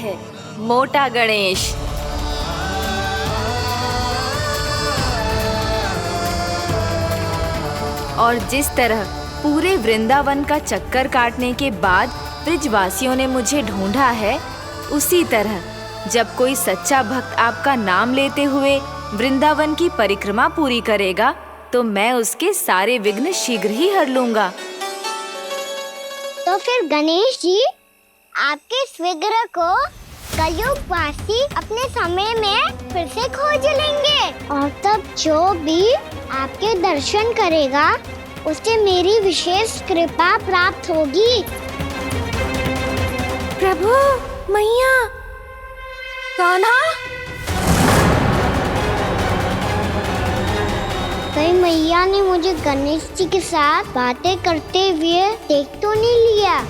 है मोटा गणेश। और जिस तरह पूरे वृंदावन का चक्कर काटने के बाद ब्रिजवासियों ने मुझे ढूंढा है, उसी तरह जब कोई सच्चा भक्त आपका नाम लेते हुए वृंदावन की परिक्रमा पूरी करेगा तो मैं उसके सारे विघ्न शीघ्र ही हर लूंगा। तो फिर गणेश जी, आपके इस विग्रह को कलयुगवासी अपने समय में फिर से खोज लेंगे और तब जो भी आपके दर्शन करेगा उसे मेरी विशेष कृपा प्राप्त होगी। प्रभु, मैया, कान्हा, कहीं मैया ने मुझे गणेश जी के साथ बातें करते हुए देख तो नहीं लिया?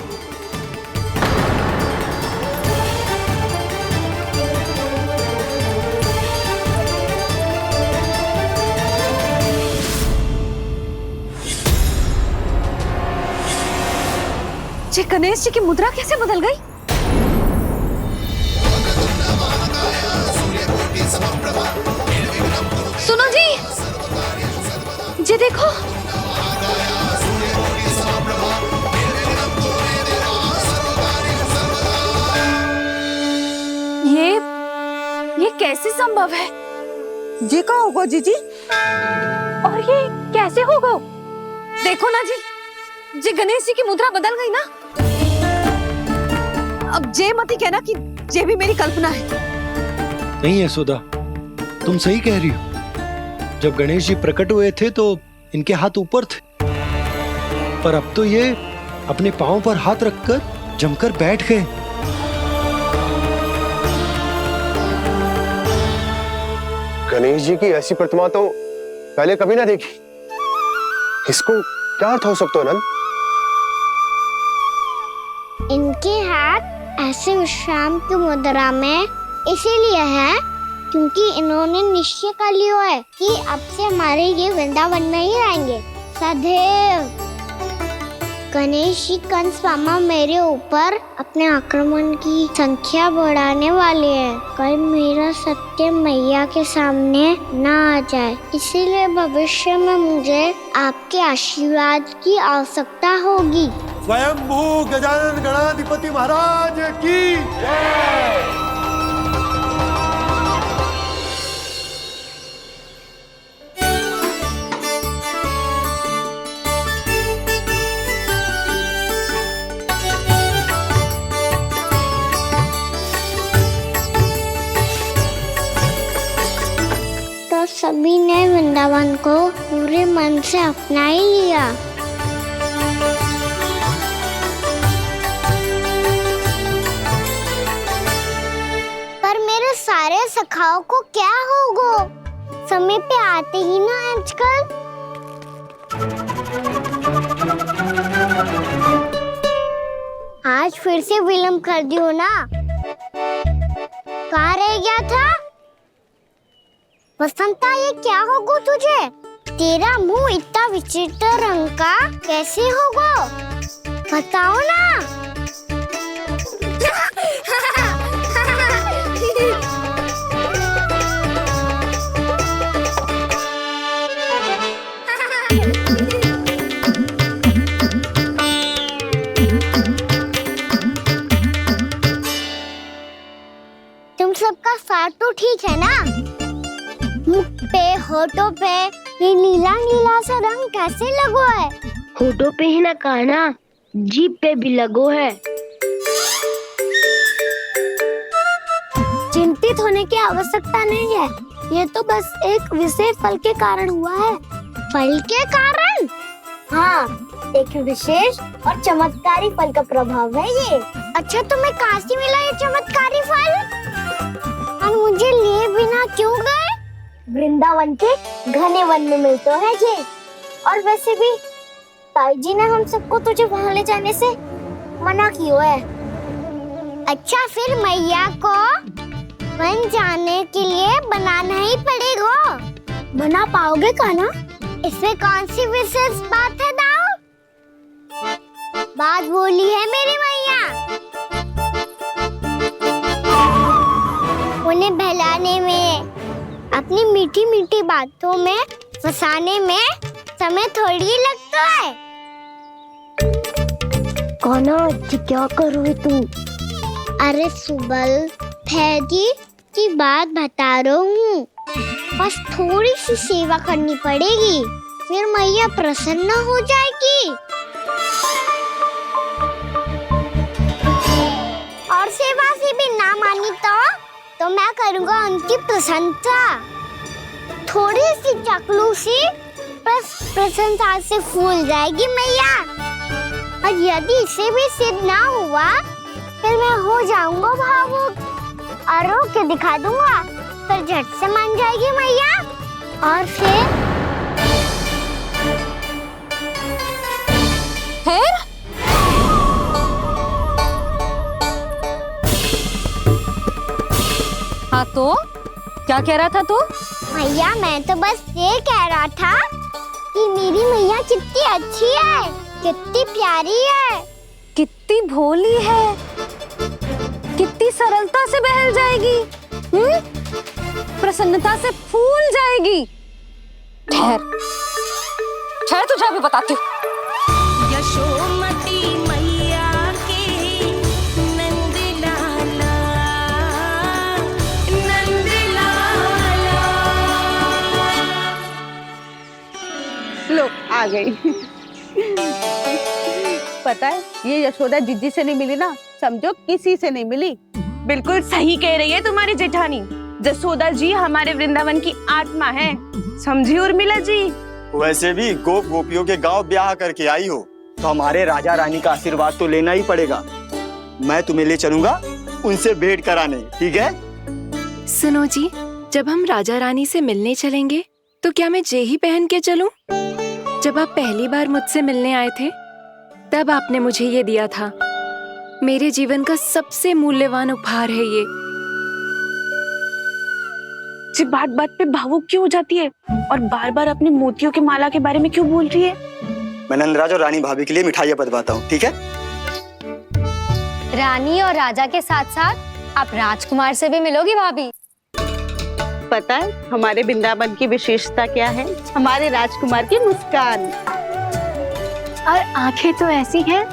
ये गणेश जी की मुद्रा कैसे बदल गई? सुनो जी, ये देखो। ये कैसे संभव है? ये क्या होगा जीजी? और ये कैसे होगा? देखो ना जी, ये गणेश जी की मुद्रा बदल गई ना। अब जे मती कहना कि ये भी मेरी कल्पना है। नहीं यशोदा, तुम सही कह रही हो। जब गणेश जी प्रकट हुए थे तो इनके हाथ ऊपर थे, पर अब तो ये अपने पांव पर हाथ रखकर जमकर बैठ गए। गणेश जी की ऐसी प्रतिमा तो पहले कभी ना देखी। इसको क्या अर्थ हो सकता है नंद? इनके हाथ ऐसे विश्राम की मुद्रा में इसीलिए है क्योंकि इन्होंने निश्चय कर लिया है कि अब से हमारे ये वृंदावन में ही रहेंगे सदैव। गणेश जी कंस मामा मेरे ऊपर अपने आक्रमण की संख्या बढ़ाने वाले हैं। कल मेरा सत्य मैया के सामने ना आ जाए, इसीलिए भविष्य में मुझे आपके आशीर्वाद की आवश्यकता होगी। स्वयंभू गजानन गणाधिपति महाराज की जय। तो सभी ने वृंदावन को पूरे मन से अपना ही लिया। पर मेरे सारे सखाओं को क्या होगा? समय पे आते ही ना आजकल। आज फिर से विलंब कर दियो ना। कहाँ रह गया था? वसंता, ये क्या होगा तुझे? तेरा मुंह इतना विचित्र रंग का कैसे होगा? बताओ ना। तुम सबका साथ तो ठीक है ना? मुख पे, होठों पे ये नीला नीला सा रंग कैसे लगो है? होठों पे ही ना कान्हा, जीभ पे भी लगो है। चिंतित होने की आवश्यकता नहीं है, ये तो बस एक विशेष फल के कारण हुआ है। फल के कारण? हाँ, एक विशेष और चमत्कारी फल का प्रभाव है ये। अच्छा, तुम्हें कहाँ से मिला ये चमत्कारी फल? और मुझे लिए बिना क्यों गए? वृंदावन के घने वन में मिलते हैं ये। और वैसे भी ताई जी ने हम सबको तुझे वहाँ ले जाने से मना किया है। अच्छा, फिर मैया को वन जाने के लिए बनाना ही पड़ेगा। बना पाओगे कान्हा? इसमें कौन सी विशेष बात है दाऊ? बात बोली है मेरी मैया। मीठी मीठी बातों में फंसाने में समय थोड़ी लगता है। कान्हा जी क्या कर रही तू? अरे सुबल, फैजी की बात बता रहा हूँ। बस थोड़ी सी सेवा करनी पड़ेगी, फिर मैया प्रसन्न हो जाएगी। और सेवा से भी ना मानी तो मैं करूँगा उनकी प्रशंसा। थोड़ी सी चकलूसी बस प्रशंसा से फूल जाएगी मैया। और यदि इसे भी सिद्ध ना हुआ फिर मैं हो जाऊंगा भावुक और रो के दिखा दूंगा, फिर झट से मान जाएगी मैया। और फिर हाँ तो क्या कह रहा था तू? मैया मैं तो बस ये कह रहा था कि मेरी मैया कितनी अच्छी है, कितनी प्यारी है, कितनी भोली है, कितनी सरलता से बहल जाएगी, प्रसन्नता से फूल जाएगी। ठहर ठहर, तुझे अभी बताती हूँ। यशोमती मैया के नंद लाला, नंद लाला। लो आ गई। पता है ये यशोदा जीजी से नहीं मिली ना, समझो किसी से नहीं मिली। बिल्कुल सही कह रही है तुम्हारी जेठानी। जसोदा जी हमारे वृंदावन की आत्मा है, समझी उर्मिला जी। वैसे भी गोप गोपियों के गांव ब्याह करके आई हो तो हमारे राजा रानी का आशीर्वाद तो लेना ही पड़ेगा। मैं तुम्हें ले चलूंगा उनसे भेंट कराने, ठीक है? सुनो जी, जब हम राजा रानी से मिलने चलेंगे तो क्या मैं जे ही पहन के चलूं? जब आप पहली बार मुझसे मिलने आए थे तब आपने मुझे ये दिया था। मेरे जीवन का सबसे मूल्यवान उपहार है ये। जी बात बात पे भावुक क्यों हो जाती है और बार बार अपने मोतियों के माला के बारे में क्यों बोल रही है? मैं नंदराज और रानी भाभी के लिए मिठाइयाँ बंटवाता हूँ, ठीक है? रानी और राजा के साथ साथ आप राजकुमार से भी मिलोगी भाभी। पता है हमारे वृंदावन की विशेषता क्या है? हमारे राजकुमार की मुस्कान। और आंखें तो ऐसी हैं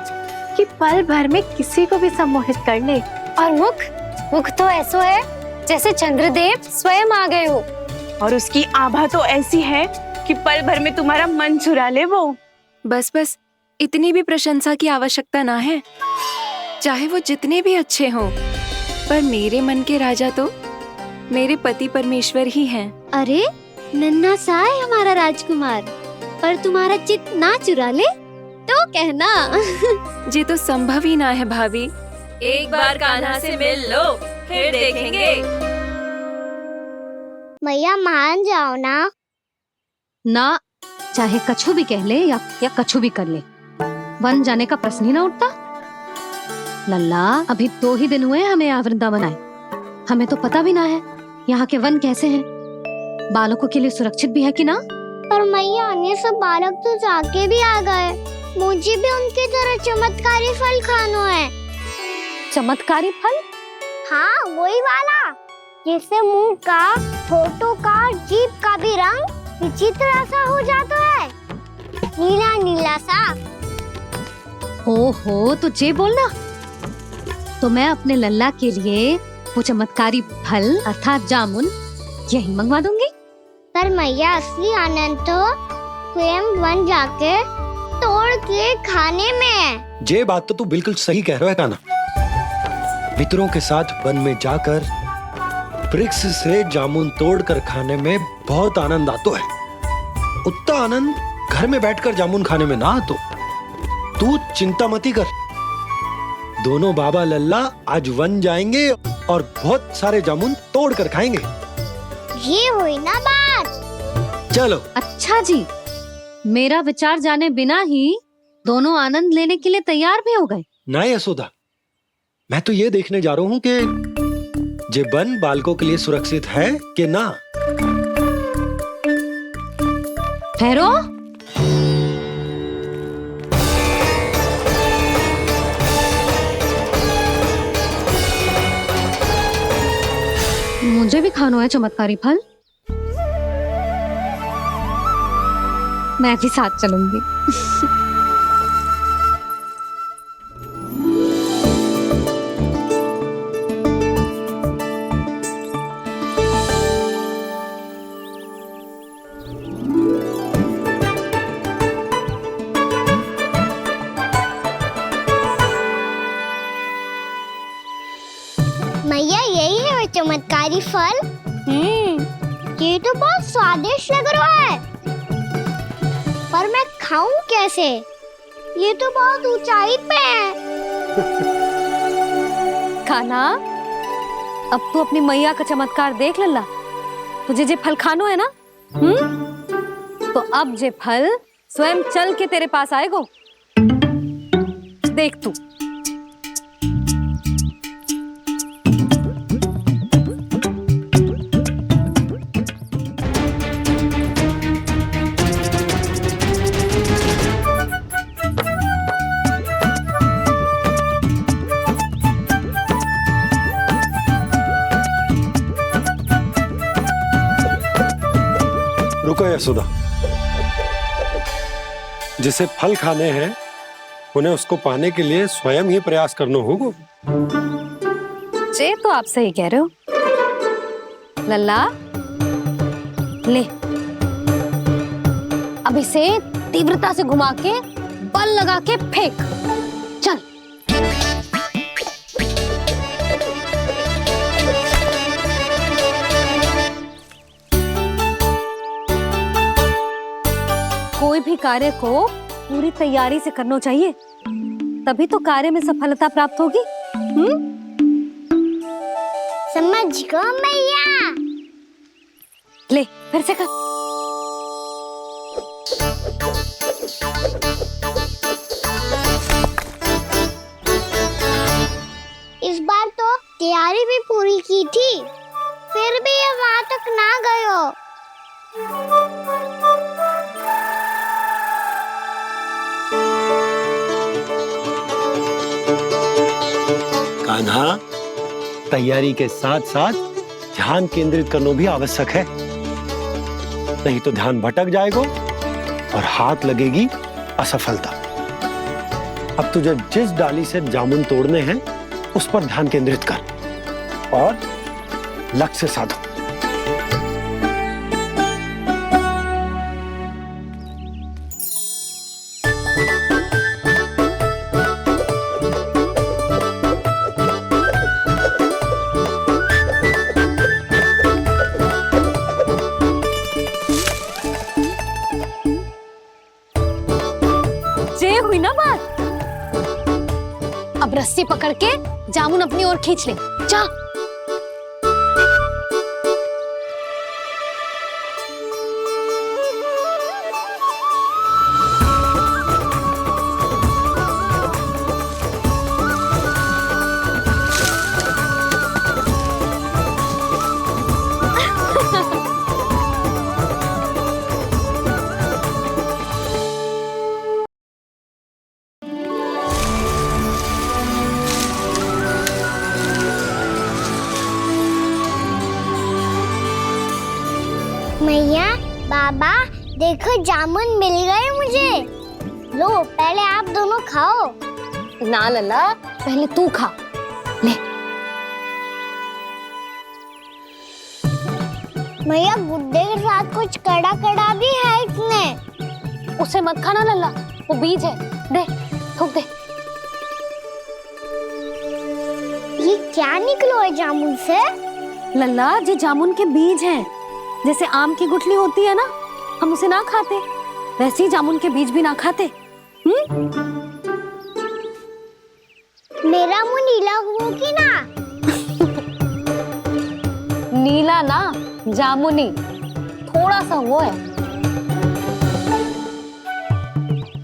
कि पल भर में किसी को भी सम्मोहित कर ले। और मुख तो ऐसा है जैसे चंद्रदेव स्वयं आ गए हो। और उसकी आभा तो ऐसी है कि पल भर में तुम्हारा मन चुरा ले वो। बस बस, इतनी भी प्रशंसा की आवश्यकता ना है। चाहे वो जितने भी अच्छे हों, पर मेरे मन के राजा तो मेरे पति परमेश्वर ही हैं। अरे नन्हा सा है हमारा राजकुमार, पर तुम्हारा चित्त ना चुरा ले तो कहना। ये तो संभव ही ना है भाभी। एक बार कान्हा से मिल लो, फिर देखेंगे। मैया मान जाओ ना। ना, चाहे कछु भी कह ले या कछु भी कर ले, वन जाने का प्रश्न ही ना उठता। लल्ला, अभी 2 ही दिन हुए हमें यहाँ वृंदावन आए, हमें तो पता भी ना है यहाँ के वन कैसे हैं, बालकों के लिए सुरक्षित भी है कि ना। पर मैया ये सब बालक तो जाके भी आ गए, मुझे भी उनकी तरह चमत्कारी फल खाना है। चमत्कारी फल? हाँ वही वाला, जिससे मुंह का, होठों का, जीभ का भी रंग विचित्र सा हो जाता है, नीला नीला सा। ओहो, तो जे बोलना। तो मैं अपने लल्ला के लिए वो चमत्कारी फल अर्थात जामुन यही मंगवा दूंगी। पर मैया असली आनंद तो स्वयं वन जाके तोड़ के खाने में है। ये बात तो तू बिल्कुल सही कह रहा है कान्हा। मित्रों के साथ वन में जाकर वृक्ष से जामुन तोड़कर खाने में बहुत आनंद आता है। उतना आनंद घर में बैठकर जामुन खाने में ना आतो। तू चिंता मती कर, दोनों बाबा लल्ला आज वन जाएंगे और बहुत सारे जामुन तोड़कर खाएंगे। ये हुई ना बात। चलो। अच्छा जी, मेरा विचार जाने बिना ही दोनों आनंद लेने के लिए तैयार भी हो गए। ना यशोदा, मैं तो ये देखने जा रहा हूँ कि ये वन बालकों के लिए सुरक्षित है कि ना। ठहरो, मुझे भी खाना है चमत्कारी फल। मैं भी साथ चलूंगी। मैया यही है वो चमत्कारी फल। ये तो बहुत स्वादिष्ट लग रहा है, पर मैं खाऊं कैसे? ये तो बहुत ऊंचाई पे है। खाना, अब तू अपनी मैया का चमत्कार देख लल्ला। तुझे जे फल खानो है ना, तो अब जे फल स्वयं चल के तेरे पास आएगो। देख तू। रुको यशोदा, जिसे फल खाने हैं उन्हें उसको पाने के लिए स्वयं ही प्रयास करना होगा। जे तो आप सही कह रहे हो लल्ला। ले, अब इसे तीव्रता से घुमा के बल लगा के फेंक। चल। कोई भी कार्य को पूरी तैयारी से करना चाहिए, तभी तो कार्य में सफलता प्राप्त होगी। समझ गो मैया। ले, फिर से कर। इस बार तो तैयारी भी पूरी की थी, फिर भी ये वहां तक ना गए हो। कान्हा, तैयारी के साथ साथ ध्यान केंद्रित करना भी आवश्यक है, नहीं तो ध्यान भटक जाएगा और हाथ लगेगी असफलता। अब तुझे जिस डाली से जामुन तोड़ने हैं उस पर ध्यान केंद्रित कर और लक्ष्य साधो। हुई ना बात। अब रस्सी पकड़ के जामुन अपनी ओर खींच ले। जा। मैया, बाबा, देखो जामुन मिल गए मुझे। लो, पहले आप दोनों खाओ। ना लल्ला, पहले तू खा। ले। मैया, गुड्डे के साथ कुछ कड़ा कड़ा भी है इसमें। उसे मत खाना लल्ला, वो बीज है। दे, थूक दे। ये क्या निकलो है जामुन से? लल्ला, ये जामुन के बीज हैं। जैसे आम की गुठली होती है ना, हम उसे ना खाते, वैसे ही जामुन के बीज भी ना खाते। मेरा मुंह नीला हुआ कि ना? नीला ना, जामुनी। थोड़ा सा वो है।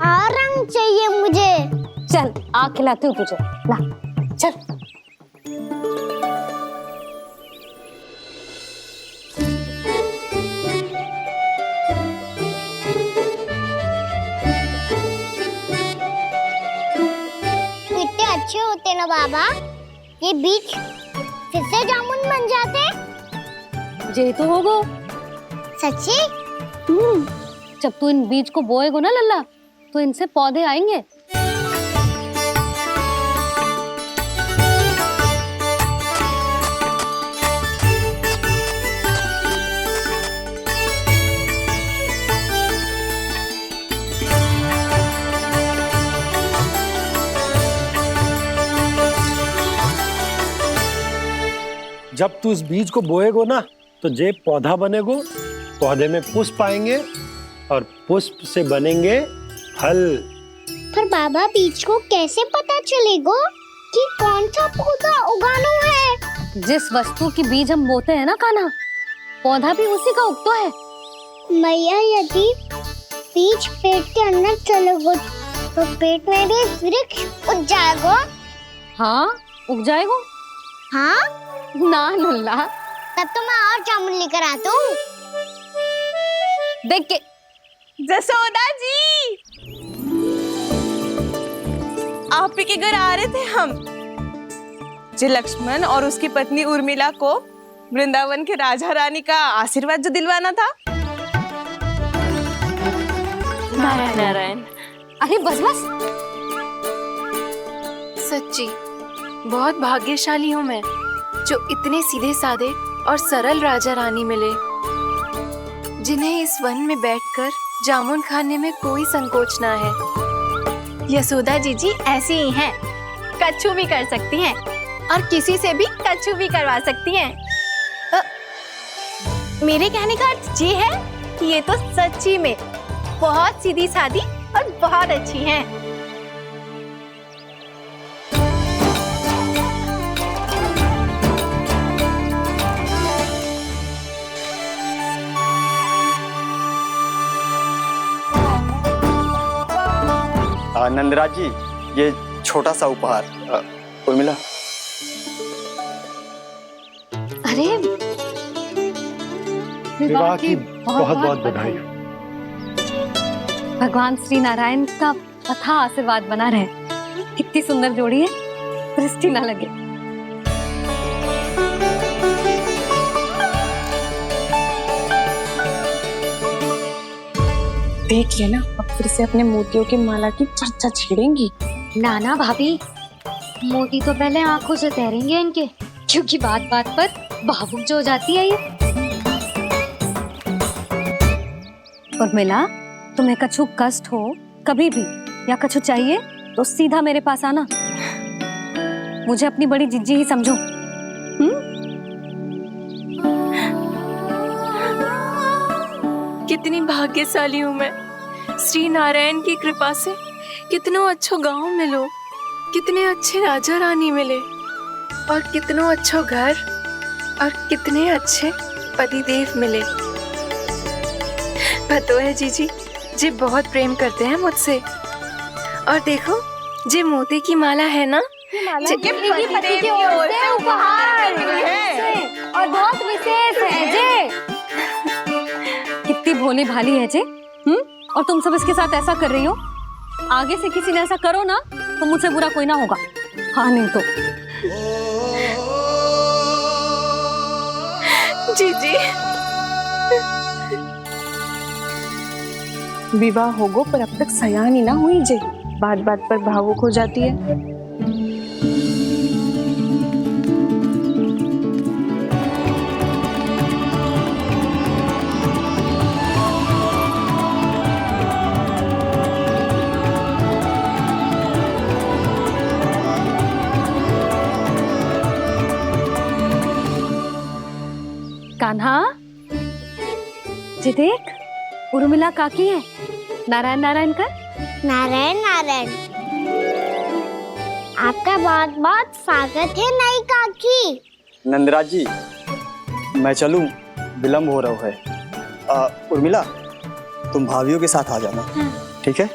और रंग चाहिए मुझे। चल, आ खिलाती हूँ तुझे। ला, चल। अच्छे होते ना बाबा, ये बीज फिर से जामुन बन जाते। जे तो होगो। सच्ची? जब तू इन बीज को बोएगो ना लल्ला, तो इनसे पौधे आएंगे। जब तू इस बीज को बोएगो ना, तो जे पौधा बनेगो, पौधे में पुष्प आएंगे और पुष्प से बनेंगे फल। पर बाबा बीज को कैसे पता चलेगा कि कौन सा पौधा उगाना है? जिस वस्तु की बीज हम बोते हैं ना कान्हा, पौधा भी उसी का उगता है। मैया यदि बीज पेट के अंदर चलेगा तो पेट में भी वृक्ष उग जाएगा। हाँ, उग जाएगा। हाँ ना लल्ला, तब तो मैं और जामुन लेकर आता हूँ। देख के जसोदा जी, आप ही के घर आ रहे थे हम। जी लक्ष्मण और उसकी पत्नी उर्मिला को वृंदावन के राजा रानी का आशीर्वाद जो दिलवाना था। नारायण नारायण। अरे बस बस, सच्ची बहुत भाग्यशाली हूँ मैं, जो इतने सीधे साधे और सरल राजा रानी मिले, जिन्हें इस वन में बैठकर जामुन खाने में कोई संकोच ना है। यशोदा जी ऐसी ही हैं, कछु भी कर सकती हैं और किसी से भी कछु भी करवा सकती हैं। मेरे कहने का अर्थ ये है कि ये तो सच्ची में बहुत सीधी सादी और बहुत अच्छी हैं। नंदराज जी, ये छोटा सा उपहार। उर्मिला। अरे विवाह की बहुत बहुत बधाई। भगवान श्री नारायण का अथाह आशीर्वाद बना रहे। कितनी सुंदर जोड़ी है, दृष्टि ना लगे। देख लेना, अब फिर से अपने मोतियों की माला की चर्चा छेड़ेंगी। नाना भाभी, मोती तो पहले आंखों से तैरेंगे इनके, क्योंकि बात बात पर भावुक जो हो जाती है ये। उर्मिला, तुम्हें कछु कष्ट हो कभी भी या कछु चाहिए तो सीधा मेरे पास आना। मुझे अपनी बड़ी जिज्जी ही समझो। कितनी भाग्यशाली हूँ मैं, श्री नारायण की कृपा से कितनो अच्छो गांव मिलो, कितने अच्छे राजा रानी मिले और कितनो अच्छो घर और कितने अच्छे पतिदेव मिले। पतो है जीजी, जी बहुत प्रेम करते हैं मुझसे। और देखो, जे मोती की माला है ना, पति की ओर से उपहार और बहुत विशेष है जे। कितनी भोली भाली है जे। और तुम सब इसके साथ ऐसा कर रही हो। आगे से किसी ने ऐसा करो ना तो मुझसे बुरा कोई ना होगा। हाँ नहीं तो जीजी। विवाह होगो पर अब तक सयानी ना हुई जे, बात बात पर भावुक हो जाती है। कान्हा, जी देख, उर्मिला काकी है। नारायण नारायण कर। नारायण नारायण। आपका बहुत बहुत स्वागत है नई काकी। नंदराज जी, मैं चलूं, विलंब हो रहा है। उर्मिला, तुम भाभियों के साथ आ जाना। ठीक है?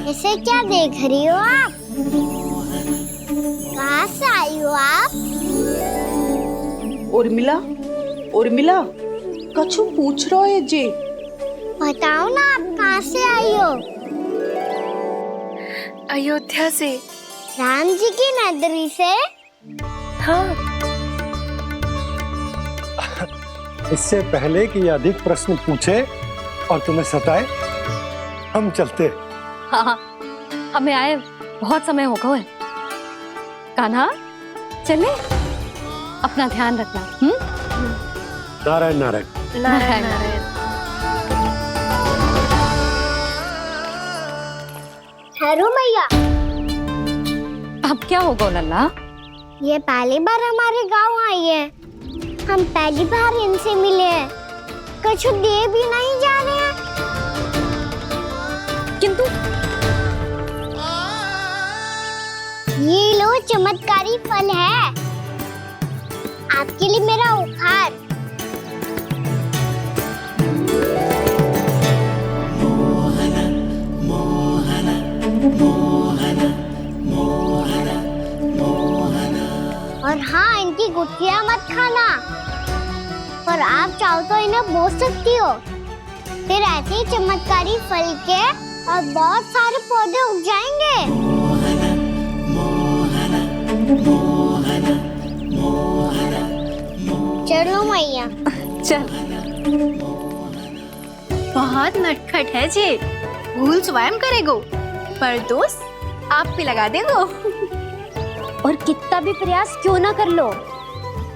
इसे क्या देख रही हो आप? कहाँ से आई हो आप? उर्मिला, उर्मिला, कछु पूछ रहा है जे। बताओ ना, आप कहाँ से आई हो? अयोध्या से। राम जी की नगरी से? हाँ। इससे पहले कि ये अधिक प्रश्न पूछे और तुम्हें सताए, हम चलते। हाँ, हमें आए बहुत समय हो गया है। कान्हा, चले, अपना ध्यान रखना। नारायण नारायण। नारायण नारायण। ठहरू मैया, अब क्या होगा लल्ला? ये पहली बार हमारे गांव आई है। हम पहली बार इनसे मिले हैं। कछु दे भी नहीं जा रहे हैं। किंतु ये लो चमत्कारी फल है, आपके लिए मेरा उपहार। और हाँ, इनकी गुठलियां मत खाना। और आप चाहो तो इन्हें बो सकती हो। फिर ऐसे ही चमत्कारी फल के और बहुत सारे पौधे उग जाएंगे। चलो मैया। चल। बहुत नटखट है जे, भूल स्वयं करेगो, पर दोस्त आप पे लगा देगो। और कितना भी प्रयास क्यों ना कर लो,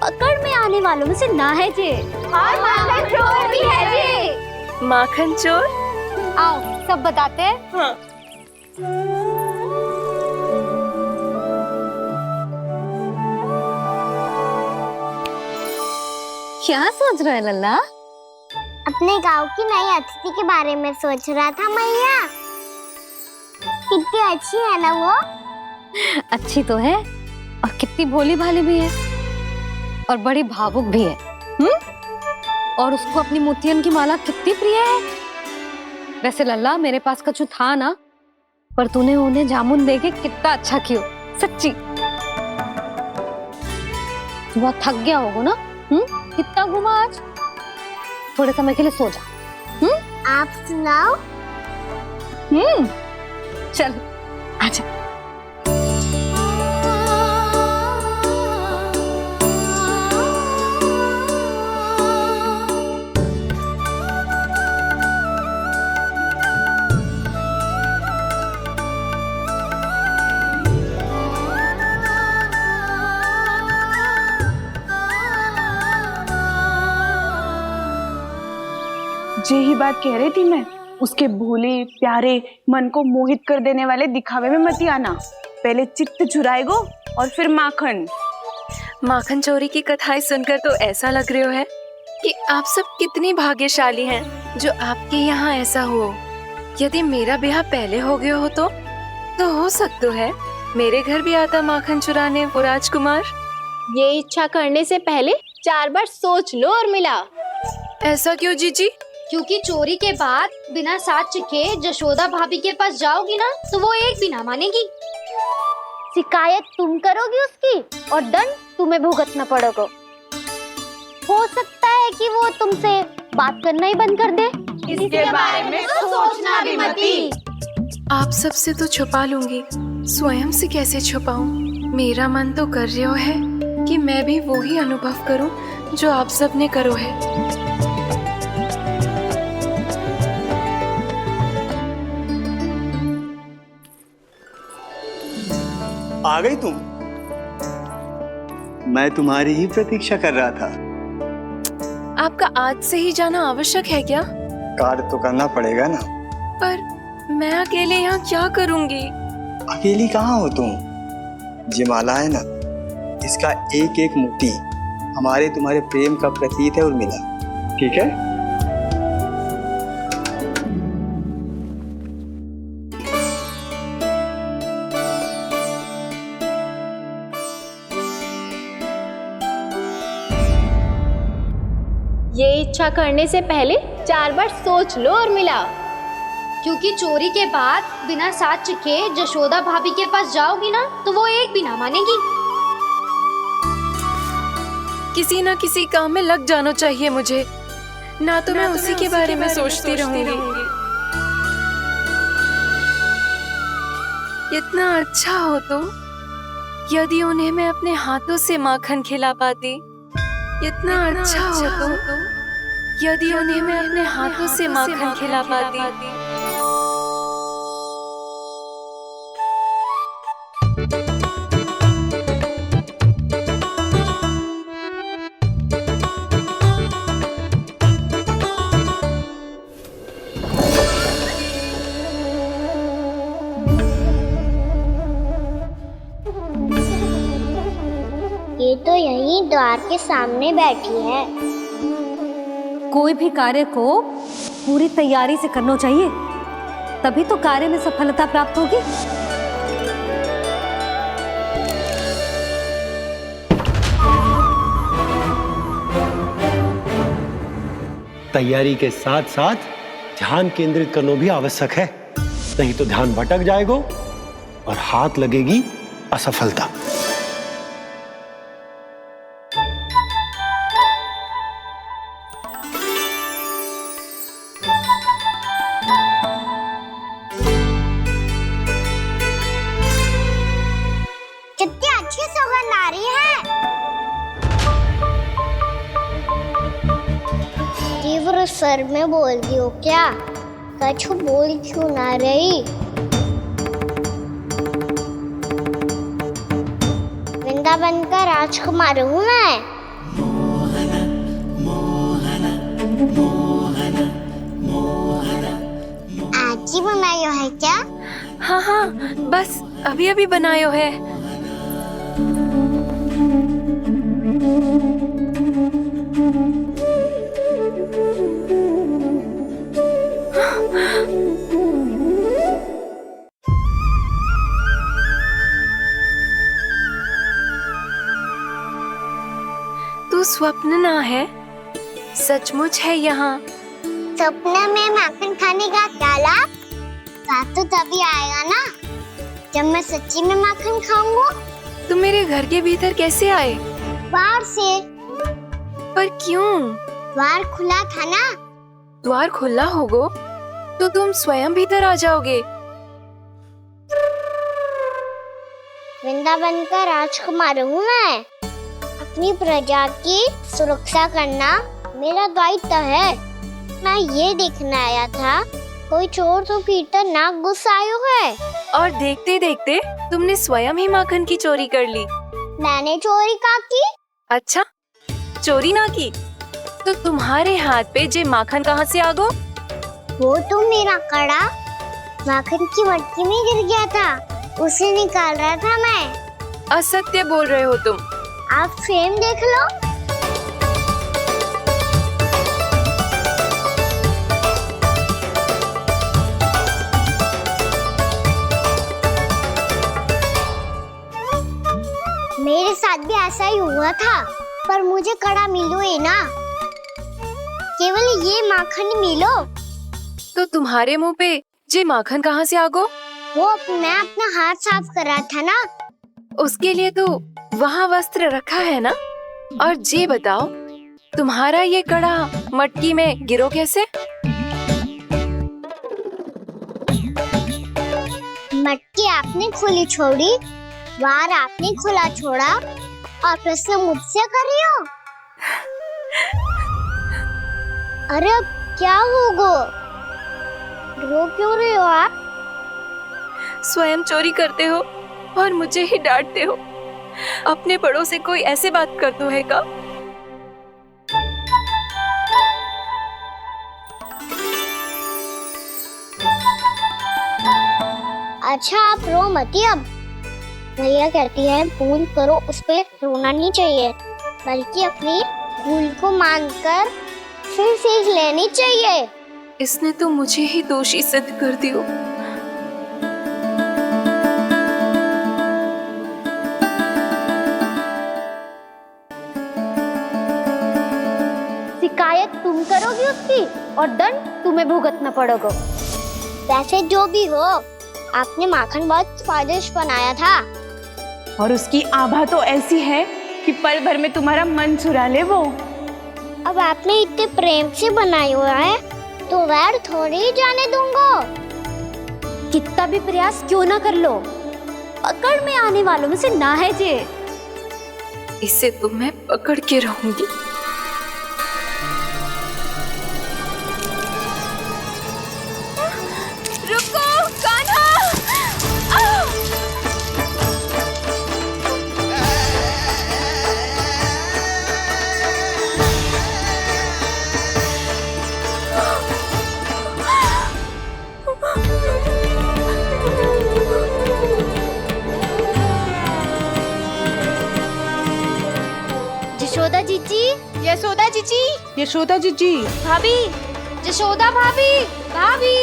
पकड़ में आने वालों में से ना है जे। और माखन चोर भी है जे। माखन चोर? आओ सब बताते हैं। हाँ। क्या सोच रहा है लल्ला? अपने गांव की नई अतिथि के बारे में सोच रहा था मैया। कितनी अच्छी है ना वो। अच्छी तो है और कितनी भोली भाली भी है और बड़ी भावुक भी है। और उसको अपनी मोतियन की माला कितनी प्रिय है। वैसे लल्ला, मेरे पास कछु था ना, पर तूने उन्हें जामुन देके कितना अच्छा किया, सच्ची। बहुत थक गया होगा ना? कितना घूमा आज? थोड़े समय के लिए सो जा। आप सुनाओ। चल आजा। यही बात कह रही थी मैं, उसके भोले प्यारे मन को मोहित कर देने वाले दिखावे में मत आना। पहले चित्त चुराएगो और फिर माखन। माखन चोरी की कथाएं सुनकर तो ऐसा लग रहा है कि आप सब कितनी भाग्यशाली हैं जो आपके यहाँ ऐसा हो। यदि मेरा ब्याह पहले हो गया हो तो हो सकता है मेरे घर भी आता माखन चुराने वो राजकुमार। ये इच्छा करने से पहले 4 बार सोच लो और मिला। ऐसा क्यों जीजी? क्योंकि चोरी के बाद बिना साक्ष्य के जशोदा भाभी के पास जाओगी ना, तो वो एक भी ना मानेगी। शिकायत तुम करोगी उसकी और दंड तुम्हें भुगतना पड़ेगा। हो सकता है कि वो तुमसे बात करना ही बंद कर दे। इसके बारे में तो सोचना भी मती। आप सबसे तो छुपा लूंगी, स्वयं से कैसे छुपाऊं? मेरा मन तो कर रहा है कि मैं भी वो ही अनुभव करूं जो आप सब ने करो है। आ गई तुम? मैं तुम्हारी ही प्रतीक्षा कर रहा था। आपका आज से ही जाना आवश्यक है क्या? कार्य तो करना पड़ेगा ना। पर मैं अकेले यहाँ क्या करूँगी? अकेली कहाँ हो तुम? ये माला है ना, इसका एक एक मोती हमारे तुम्हारे प्रेम का प्रतीक है उर्मिला, ठीक है? ये इच्छा करने से पहले 4 बार सोच लो और मिला। क्योंकि चोरी के बाद बिना साक्ष्य के जशोदा भाभी के पास जाओगी ना, तो वो एक भी ना मानेगी। किसी ना किसी काम में लग जाना चाहिए मुझे, ना तो मैं उसी के बारे में सोचती रहूंगी। इतना अच्छा हो तो यदि उन्हें मैं अपने हाथों से माखन खिला पाती। इतना अच्छा हो तो यदि उन्हें मैं अपने हाथों से माखन खिला पाती। ये तो यहीं द्वार के सामने बैठी है। कोई भी कार्य को पूरी तैयारी से करना चाहिए, तभी तो कार्य में सफलता प्राप्त होगी। तैयारी के साथ साथ ध्यान केंद्रित करना भी आवश्यक है, नहीं तो ध्यान भटक जाएगा और हाथ लगेगी असफलता। कितनी अच्छी सुगंध आ रही है। तीव्र स्वर में बोल दी हो क्या? कछु बोल क्यों ना रही? वृंदावन का राजकुमार हूँ मैं। आज ही बनायो है क्या? हाँ हाँ, बस अभी अभी बनायो है। तू स्वप्न ना है, सचमुच है यहाँ। सपने में माखन खाने का क्या लाभ? लाभ तो तभी आएगा ना जब मैं सच्ची में माखन खाऊंगा। तुम मेरे घर के भीतर कैसे आए? बाहर से। पर क्यों? द्वार खुला था ना। द्वार खुला होगा तो तुम स्वयं भीतर आ जाओगे। वृंदावन का राजकुमार हूँ मैं। अपनी प्रजा की सुरक्षा करना मेरा दायित्व है। मैं ये देखने आया था कोई चोर तो भीतर ना घुस आयो है। और देखते देखते तुमने स्वयं ही माखन की चोरी कर ली। मैंने चोरी का की? अच्छा, चोरी ना की तो तुम्हारे हाथ पे जे माखन कहाँ से आ गो? वो तो मेरा कड़ा माखन की मटकी में गिर गया था, उसे निकाल रहा था मैं। असत्य बोल रहे हो तुम। आप फ्रेम देख लो। मेरे साथ भी ऐसा ही हुआ था, पर मुझे कड़ा मिलो ही ना, केवल ये माखन मिलो। तो तुम्हारे मुंह पे जे माखन कहाँ से आ गो? वो मैं अपना हाथ साफ कर रहा था ना। उसके लिए तो वहाँ वस्त्र रखा है ना। और जे बताओ, तुम्हारा ये कड़ा मटकी में गिरो कैसे? मटकी आपने खुली छोड़ी, वार आपने खुला छोड़ा, और प्रश्न मुझसे कर रही हो? अरे अब क्या होगा? रो क्यों रहे हो आप? स्वयं चोरी करते हो और मुझे ही डांटते हो। अपने बड़ों से कोई ऐसे बात करते है का? अच्छा, आप रो मती। अब भैया कहती है भूल करो, उस पे रोना नहीं चाहिए, बल्कि अपनी भूल को मानकर फिर सीख लेनी चाहिए। इसने तो मुझे ही दोषी सिद्ध कर दियो। शिकायत तुम करोगी उसकी और दंड तुम्हें भुगतना पड़ेगा। वैसे जो भी हो, आपने माखन बहुत स्वादिष्ट बनाया था। और उसकी आभा तो ऐसी है कि पल भर में तुम्हारा मन चुरा ले वो। अब आपने इतने प्रेम से बनाया हुआ है तो वैर थोड़ी ही जाने दूंगा। कितना भी प्रयास क्यों ना कर लो, पकड़ में आने वालों में से ना है जे। इसे तो मैं पकड़ के रहूंगी। जीजी, यशोदा जीजी, यशोदा जीजी, भाभी, यशोदा भाभी, भाभी।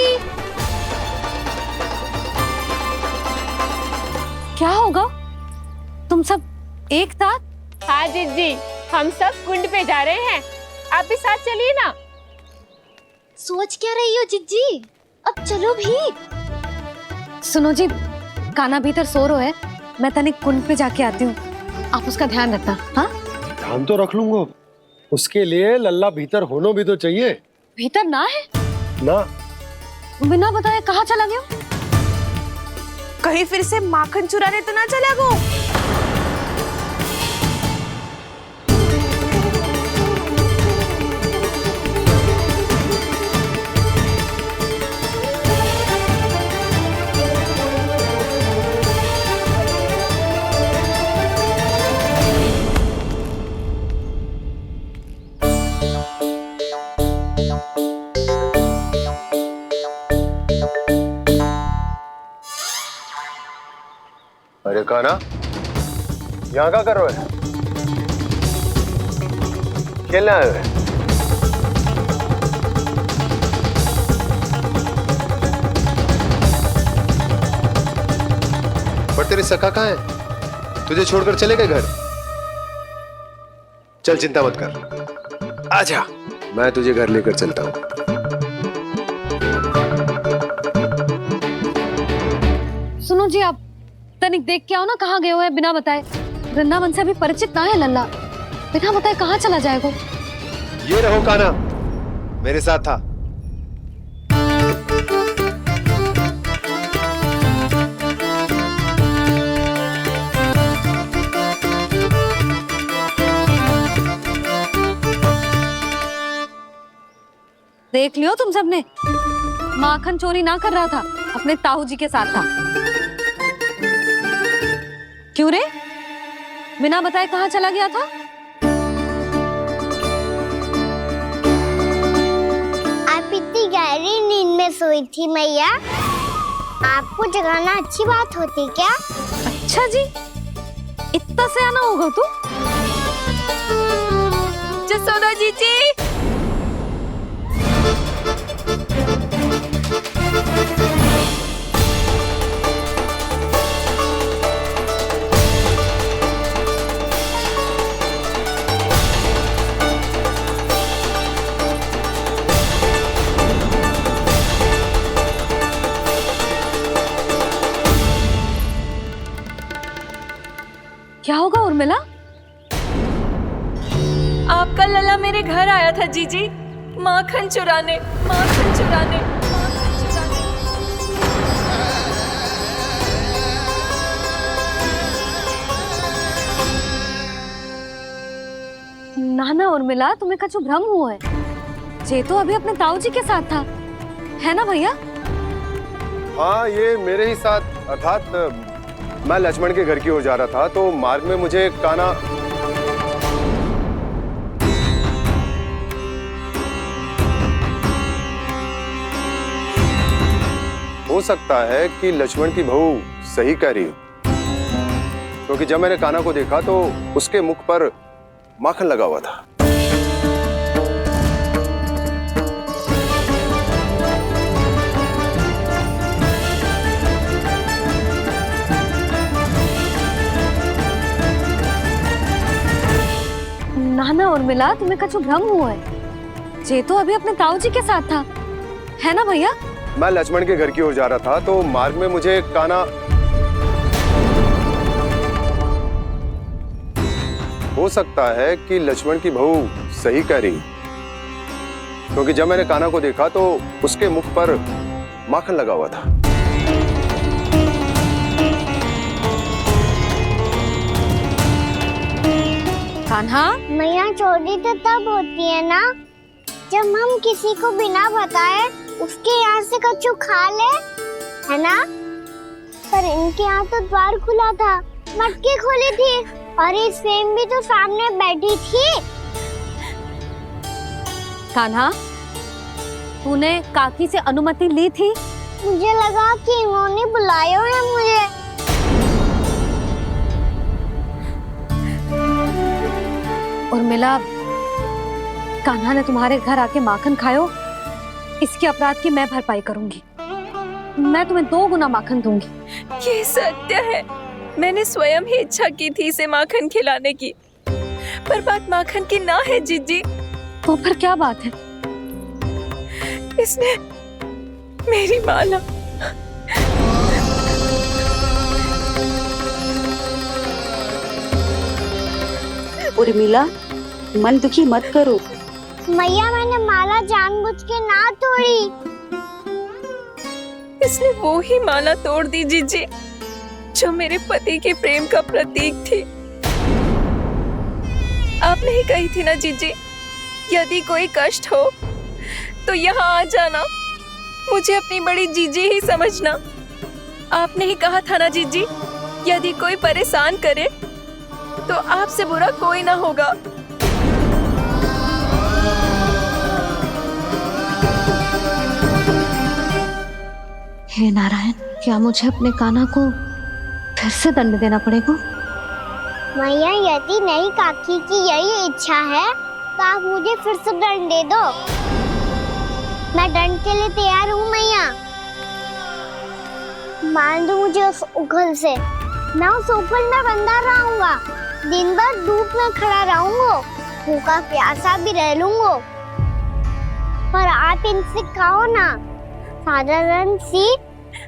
क्या होगा? तुम सब एक साथ? हाँ जीजी, हम सब कुंड पे जा रहे हैं, आप भी साथ चलिए ना। सोच क्या रही हो जीजी? अब चलो भी। सुनो जी, काना भीतर सो रहा है, मैं तनिक कुंड पे जाके आती हूँ, आप उसका ध्यान रखना। हाँ, ध्यान तो रख लूंगा, उसके लिए लल्ला भीतर होना भी तो चाहिए। भीतर ना है? ना, बिना बताए कहाँ चला गया? कहीं फिर से माखन चुराने तो ना चला गो। अरे काना, यहाँ क्या कर रहे हो? खेलने आए हुए? पर तेरे सखा कहाँ है? तुझे छोड़कर चले गए घर? चल चिंता मत कर, आजा, मैं तुझे घर लेकर चलता हूँ। सुनो जी, आप तनिक देख के आओ ना कहाँ गए हुए हैं बिना बताए। वृंदावन से अभी परिचित ना है लल्ला, बिना बताए कहाँ चला जाएगा? ये रहो काना, मेरे साथ था। देख लियो तुम सबने, माखन चोरी ना कर रहा था, अपने ताऊ जी के साथ था। क्यों रे, बिना बताए कहाँ चला गया था? आप इतनी गहरी नींद में सोई थी मैया, आपको जगाना अच्छी बात होती क्या? अच्छा जी, इतना सयाना होगा तू? यशोदा जीजी, क्या होगा उर्मिला? आपका लल्ला मेरे घर आया था जीजी, माखन चुराने, माखन चुराने, माखन चुराने। ना ना उर्मिला, तुम्हें कछु भ्रम हुआ है, जे तो अभी अपने ताऊ जी के साथ था, है ना भैया? हाँ, ये मेरे ही साथ, अर्थात मैं लक्ष्मण के घर की ओर जा रहा था, तो मार्ग में मुझे काना हो सकता है कि लक्ष्मण की बहू सही कह रही हो, क्योंकि जब मैंने काना को देखा तो उसके मुख पर माखन लगा हुआ था। ना ना उर्मिला, तुम्हें कछु भ्रम हुआ है, जे तो अभी अपने ताऊ जी के साथ था, है ना भैया? मैं लक्ष्मण के घर की ओर जा रहा था, तो मार्ग में मुझे काना हो सकता है कि लक्ष्मण की बहू सही कह रही, क्योंकि जब मैंने काना को देखा तो उसके मुख पर माखन लगा हुआ था। कान्हा, मैया, चोरी तो तब होती है ना जब हम किसी को बिना बताए उसके यहाँ से कछु खा ले, है ना? पर इनके यहाँ तो द्वार खुला था, मटकी खोली थी और ये सेम भी तो सामने बैठी थी। कान्हा, तूने काकी से अनुमति ली थी? मुझे लगा कि इन्होंने बुलाया है मुझे। उर्मिला, कान्हा ने तुम्हारे घर आके माखन खायो, इसके अपराध की मैं भरपाई करूंगी। मैं तुम्हें 2 गुना माखन दूंगी। ये सत्य है, मैंने स्वयं ही इच्छा की थी इसे माखन खिलाने की, पर बात माखन की ना है जीजी। तो फिर क्या बात है? इसने मेरी माला उर्मिला, मन दुखी मत करो। मैया, मैंने माला जानबूझ के ना तोड़ी। इसने वो ही माला तोड़ दी जीजी जो मेरे पति के प्रेम का प्रतीक थी। आपने ही कही थी ना जीजी, यदि कोई कष्ट हो तो यहाँ आ जाना, मुझे अपनी बड़ी जीजी ही समझना। आपने ही कहा था ना जीजी, यदि कोई परेशान करे तो आपसे बुरा कोई ना होगा। हे नारायण, क्या मुझे अपने कान्हा को फिर से दंड देना पड़ेगा? मैया, यदि नहीं काकी की यही इच्छा है तो आप मुझे फिर से दंड दे दो। मैं दंड के लिए तैयार हूँ मैया। मान दो मुझे उस उखल से। मैं उस उखल में बंधा रहूंगा, दिन भर धूप में खड़ा रहूंगा, भूखा प्यासा भी रह लूंगा। पर आप इनसे कहो ना, साधारण सी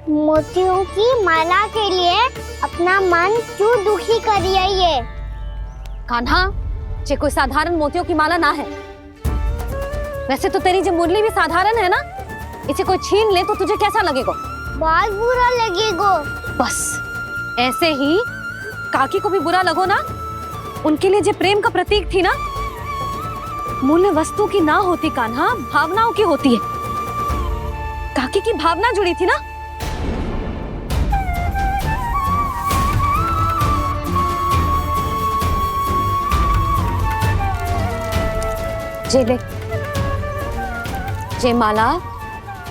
मोतियों की माला के लिए अपना मन क्यों दुखी करिए? कान्हा, ये कोई साधारण मोतियों की माला ना है। वैसे तो तेरी जो मुरली भी साधारण है ना, इसे कोई छीन ले तो तुझे कैसा लगेगा? बहुत बुरा लगेगा। बस ऐसे ही काकी को भी बुरा लगो ना। उनके लिए जो प्रेम का प्रतीक थी ना, मूल्य वस्तु की ना होती कान्हा, भावनाओं की होती है। काकी की भावना जुड़ी थी ना। जे ले, जे माला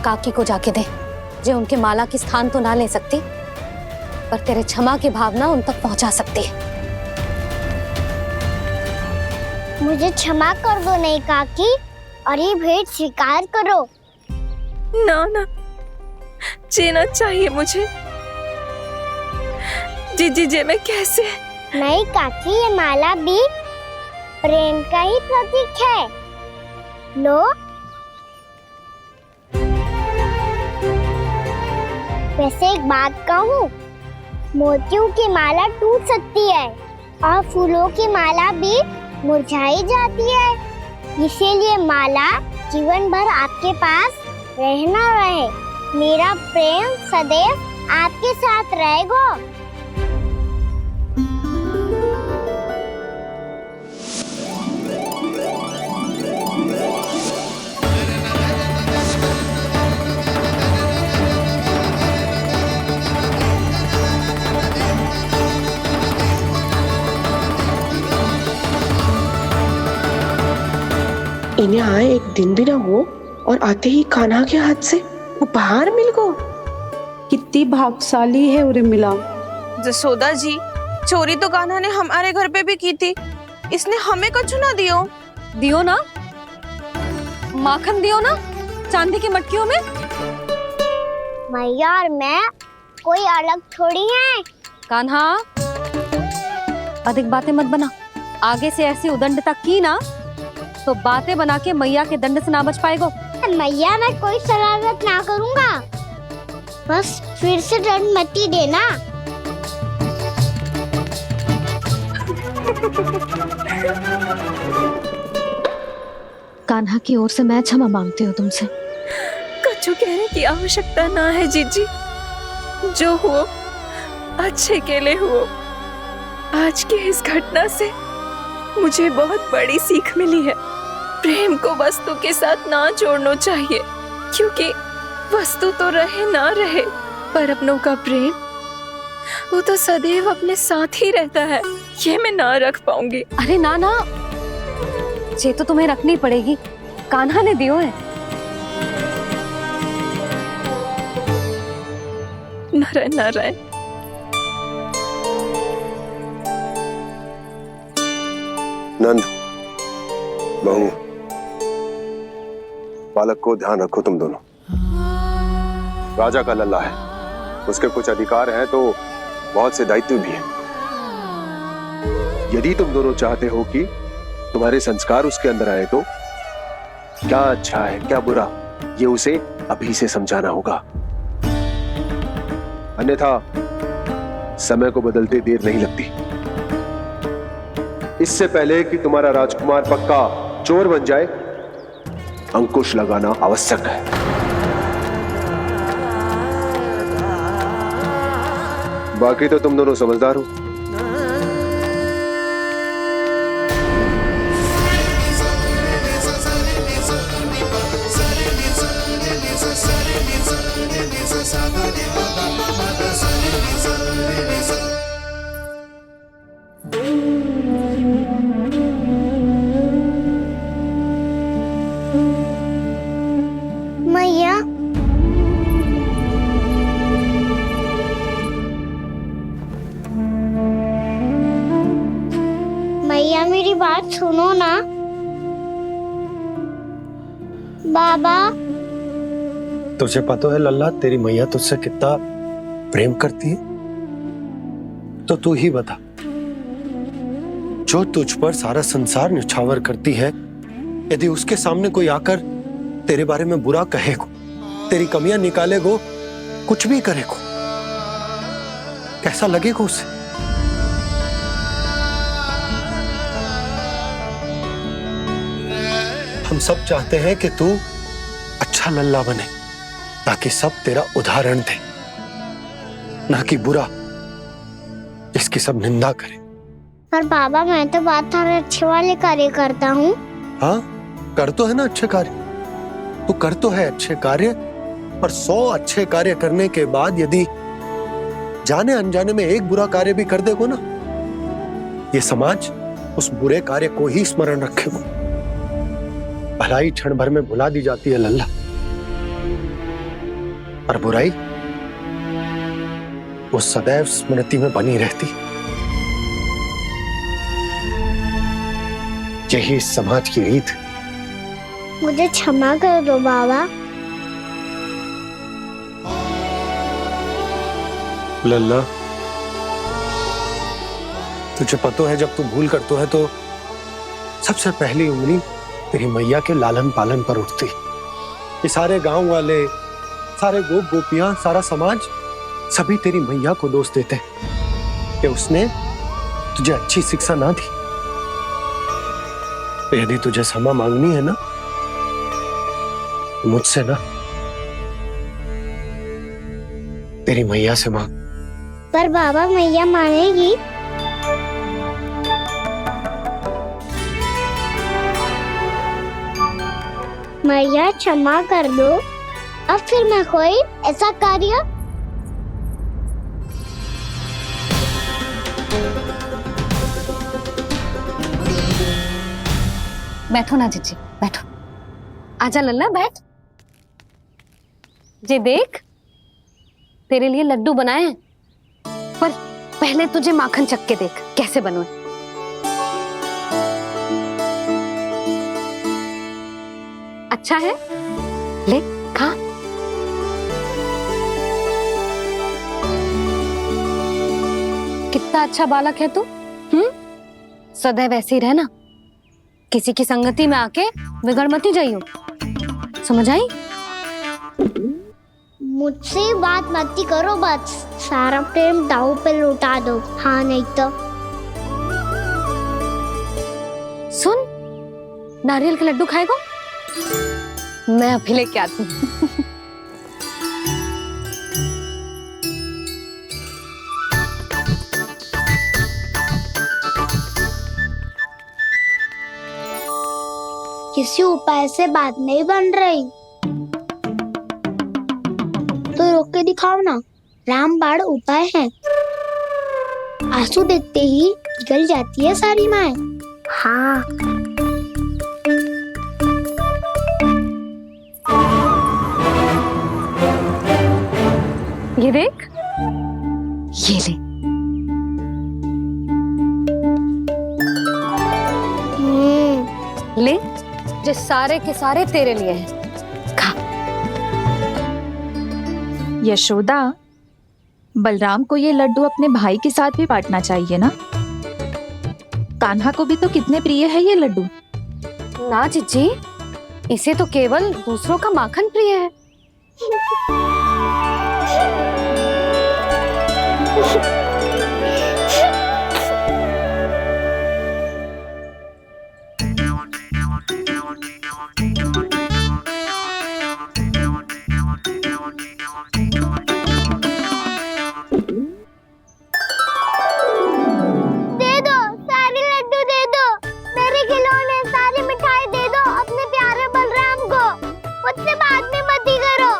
काकी को जाके दे। जे उनके माला की स्थान तो ना ले सकती, पर तेरे क्षमा की भावना उन तक पहुंचा सकती है। मुझे क्षमा कर दो नहीं काकी, और ये भेंट स्वीकार करो। ना ना, जीना चाहिए मुझे। जीजी जे मैं कैसे? नहीं काकी, ये माला भी प्रेम का ही प्रतीक है। लो। वैसे एक बात कहूँ, मोतियों की माला टूट सकती है और फूलों की माला भी मुरझाई जाती है। इसीलिए माला जीवन भर आपके पास रहना रहे। मेरा प्रेम सदैव आपके साथ रहेगा। इन्हें आए एक दिन भी ना हो और आते ही कान्हा के हाथ से उपहार मिल गो। कितनी भाग्यशाली है उर्मिला। जसोदा जी, चोरी तो कान्हा ने हमारे घर पे भी की थी, इसने हमें कछु ना दियो। दियो ना, माखन दियो ना, चांदी की मटकियों में। मैया और मैं कोई अलग थोड़ी हैं। कान्हा, अधिक बातें मत बना। आगे से ऐसी उदंडता की ना तो बातें बना के मैया के दंड से ना बच पाएगो। मैया, मैं कोई शरारत ना करूँगा, बस फिर से दंड मत ही देना। कान्हा की ओर से मैं क्षमा मांगती हूँ तुमसे। कछु कहने की आवश्यकता ना है जीजी, जो हुआ अच्छे के लिए हुआ। आज की इस घटना से मुझे बहुत बड़ी सीख मिली है। प्रेम को वस्तु के साथ ना जोड़ना चाहिए, क्योंकि वस्तु तो रहे ना रहे, पर अपनों का प्रेम वो तो सदैव अपने साथ ही रहता है। ये मैं ना रख पाऊंगी। अरे ना ना, ये तो तुम्हें रखनी पड़ेगी। कान्हा ने दियो है। नारायण नारायण। नंद, बहू, बालक को ध्यान रखो तुम दोनों। राजा का लल्ला है, उसके कुछ अधिकार हैं तो बहुत से दायित्व भी हैं। यदि तुम दोनों चाहते हो कि तुम्हारे संस्कार उसके अंदर आए तो क्या अच्छा है क्या बुरा ये उसे अभी से समझाना होगा, अन्यथा समय को बदलते देर नहीं लगती। इससे पहले कि तुम्हारा राजकुमार पक्का चोर बन जाए, अंकुश लगाना आवश्यक है। बाकी तो तुम दोनों समझदार हो। मैया, मैया मेरी बात सुनो ना। बाबा, तुझे पता है लल्ला, तेरी मैया तुझसे कितना प्रेम करती है, तो तू ही बता, जो तुझ पर सारा संसार न्यौछावर करती है, यदि उसके सामने कोई आकर तेरे बारे में बुरा कहेगो, तेरी कमियां निकालेगो, कुछ भी करेगो, कैसा लगेगा उसे? हम सब चाहते हैं कि तू अच्छा लल्ला बने, ताकि सब तेरा उदाहरण दे, ना कि बुरा जिसकी सब निंदा करे। पर बाबा, मैं तो बात हर अच्छे वाले कार्य करता हूँ। हाँ, कर तो है ना अच्छे कार्य, तू कर तो है अच्छे कार्य, पर 100 अच्छे कार्य करने के बाद यदि जाने अनजाने में एक बुरा कार्य भी कर देगो ना, ये समाज उस बुरे कार्य को ही स्मरण रखेगो। भलाई क्षण भर में भुला दी जाती है लल्ला, और बुराई वो सदैव स्मृति में बनी रहती। यही इस समाज की रीत। मुझे क्षमा कर दो बाबा। लल्ला, तुझे पता है जब तू भूल करतो है तो सबसे पहली उंगली तेरी मैया के लालन पालन पर उठती। ये सारे गांव वाले, सारे गोप गोपियां, सारा समाज सभी तेरी मैया को दोष देते हैं कि उसने तुझे अच्छी शिक्षा ना दी। तो यदि तुझे क्षमा मांगनी है ना, मुझसे ना, तेरी मैया से मांग। पर बाबा, मैया मानेगी? मैया क्षमा कर दो, अब फिर मैं कोई ऐसा कार्य। बैठो ना जीजी, बैठो। आजा लल्ला, बैठ। जे देख, तेरे लिए लड्डू बनाए हैं, पर पहले तुझे माखन चख के देख कैसे बने। अच्छा है, ले खा। कितना अच्छा बालक है तू। सदैव ऐसे ही रहना, किसी की संगति में आके बिगड़ मत जाइयो, समझ आई? मुझसे बात मत करो, बस सारा प्रेम दाव पे लौटा दो। हाँ, नहीं तो सुन, नारियल के लड्डू खाएगा? मैं अभी लेके आती हूँ। किसी उपाय से बात नहीं बन रही तो रोक के दिखाओ ना। रामबाण उपाय है, आंसू देखते ही गल जाती है सारी माए। हाँ, ये देख, ये ले। ले जो सारे के सारे तेरे लिए हैं। खा। यशोदा, बलराम को ये लड्डू अपने भाई के साथ भी बांटना चाहिए ना। कान्हा को भी तो कितने प्रिय है ये लड्डू। ना जीजी, इसे तो केवल दूसरों का माखन प्रिय है। दे दो, सारे लड्डू दे दो, मेरे खिलौने, सारी मिठाई दे दो अपने प्यारे बलराम को। मुझसे बाद में मत ही करो।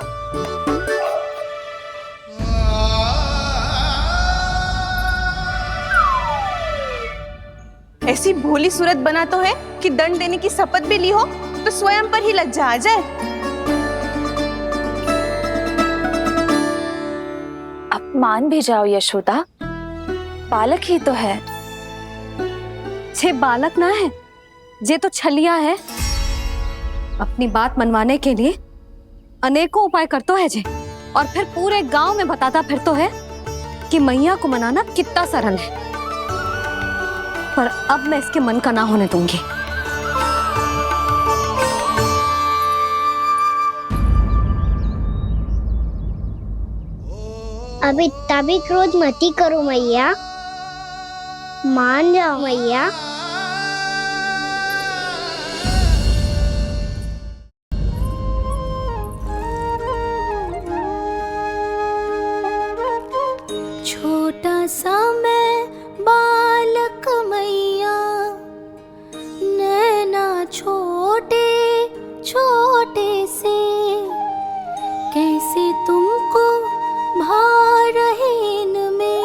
ऐसी भोली सूरत बना तो है कि दंड देने की शपथ भी ली हो तो स्वयं पर ही लज्जा आ जाए। अब मान भी जाओ यशोदा, बालक ही तो है। छे बालक ना है, जे तो छलिया है। अपनी बात मनवाने के लिए अनेकों उपाय करतो है जे, और फिर पूरे गांव में बताता फिरतो है कि मैया को मनाना कितना सरल है। पर अब मैं इसके मन का ना होने दूंगी। अब इतना भी क्रोध मत ही करो मैया, मान जाओ मैया। छोटा सा मैं बालक मैया, नैना छोटे छोटे से, कैसे तुमको भा रहे इनमें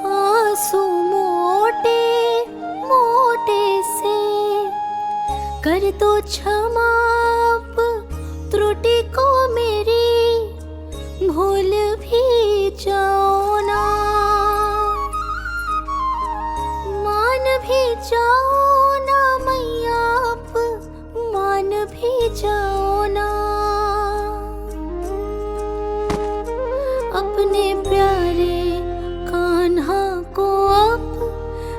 आंसू मोटे मोटे से। कर दो क्षमा त्रुटि को मेरी, भूल भी जाओ ना, मान भी जाओ ना मैया, आप मान भी जाओ ना। अपने प्यारे कान्हा को अब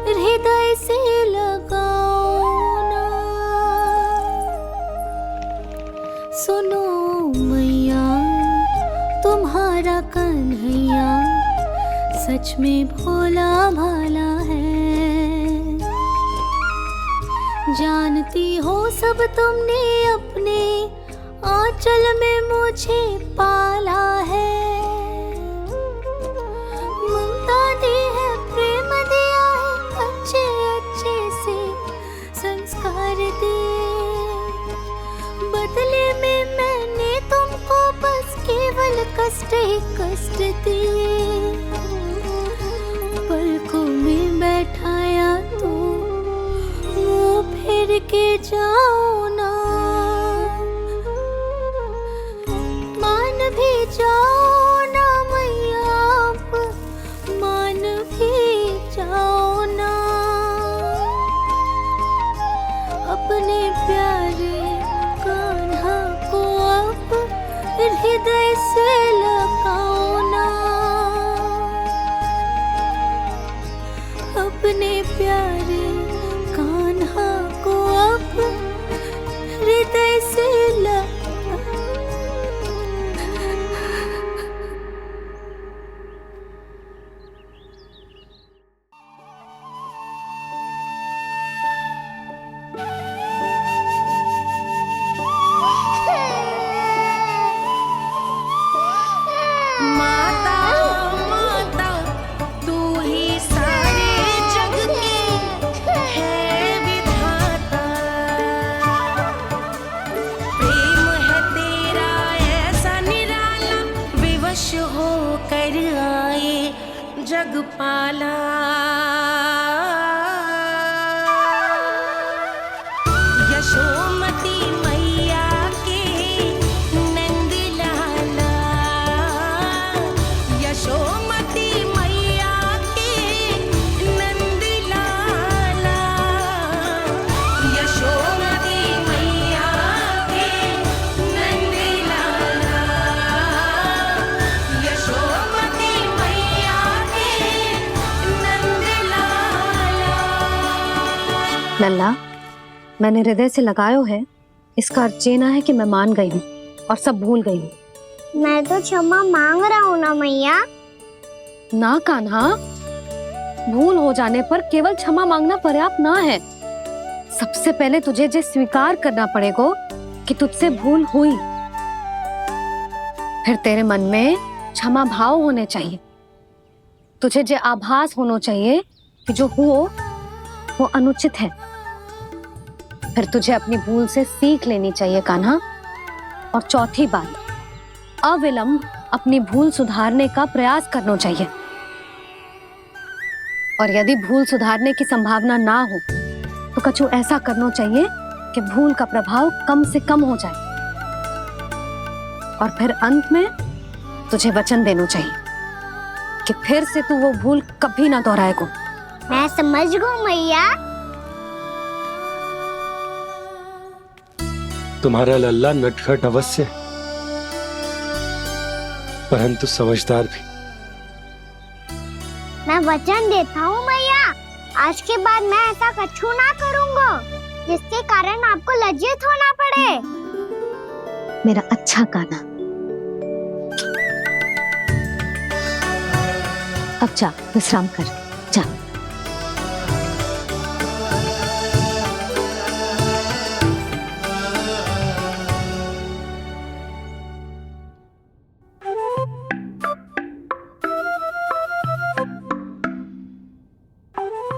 हृदय से लगाओ ना। सुनो मैया, तुम्हारा कन्हैया सच में भोला भाला है। जानती हो सब तुमने अपने आंचल में मुझे पाला है। ममता दी है, प्रेम दिया है, अच्छे अच्छे से संस्कार दिए। बदले में मैंने तुमको बस केवल कष्ट ही कष्ट दिए। पलकों में बैठाया तो मुंह फेर के जाओ ना, मान भी जाओ ना मैया, आप मान भी जाओ ना। अपने प्यारे कान्हा को अब हृदय से लगाओ ना। अपने प्यारे कान्हा को अब हृदय से माता माता तू ही सारे जग की है विधाता। लल्ला, मैंने हृदय से लगायो है, इसका अर्थ ये ना है कि मैं मान गई हूँ और सब भूल गई हूँ। मैं तो क्षमा मांग रहा हूँ ना मैया। ना कान्हा, भूल हो जाने पर केवल क्षमा मांगना पर्याप्त ना है। सबसे पहले तुझे जो स्वीकार करना पड़ेगा कि तुझसे भूल हुई, फिर तेरे मन में क्षमा भाव होने चाहिए। तुझे जो आभास होना चाहिए कि जो हुआ वो अनुचित है। फिर तुझे अपनी भूल से सीख लेनी चाहिए कान्हा। और चौथी बात, अविलंब अपनी भूल सुधारने का प्रयास करना चाहिए। और यदि भूल सुधारने की संभावना ना हो तो कछु ऐसा करना चाहिए कि भूल का प्रभाव कम से कम हो जाए। और फिर अंत में तुझे वचन देना चाहिए कि फिर से तू वो भूल कभी ना दोहराएगा। मैं समझ गई मैया। तुम्हारा लल्ला नटखट अवश्य है, परंतु समझदार भी। मैं वचन देता हूँ मैया, आज के बाद मैं ऐसा कछु ना करूँगा जिसके कारण आपको लज्जित होना पड़े। मेरा अच्छा कान्हा, अब जा विश्राम कर, जा।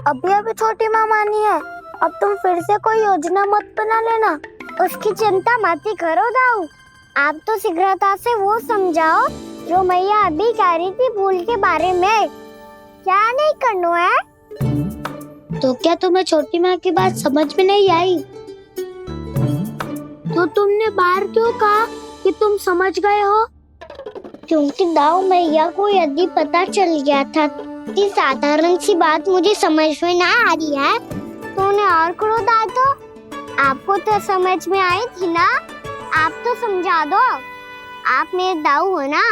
अभी अभी छोटी माँ मानी है, अब तुम फिर से कोई योजना मत बना लेना। उसकी चिंता मत ही करो दाऊ। आप तो शीघ्रता से वो समझाओ जो मैया अभी कह रही थी भूल के बारे में। क्या नहीं करना है? तो क्या तुम्हें छोटी माँ की बात समझ में नहीं आई? तो तुमने बाहर क्यों कहा कि तुम समझ गए हो? क्योंकि दाऊ मैया को यदि पता चल गया था कि साधारण सी बात मुझे समझ में ना आ रही है तो उन्हें और क्रोध आया। तो आपको तो समझ में आई थी ना, आप तो समझा दो। आप मेरे दाऊ हो ना।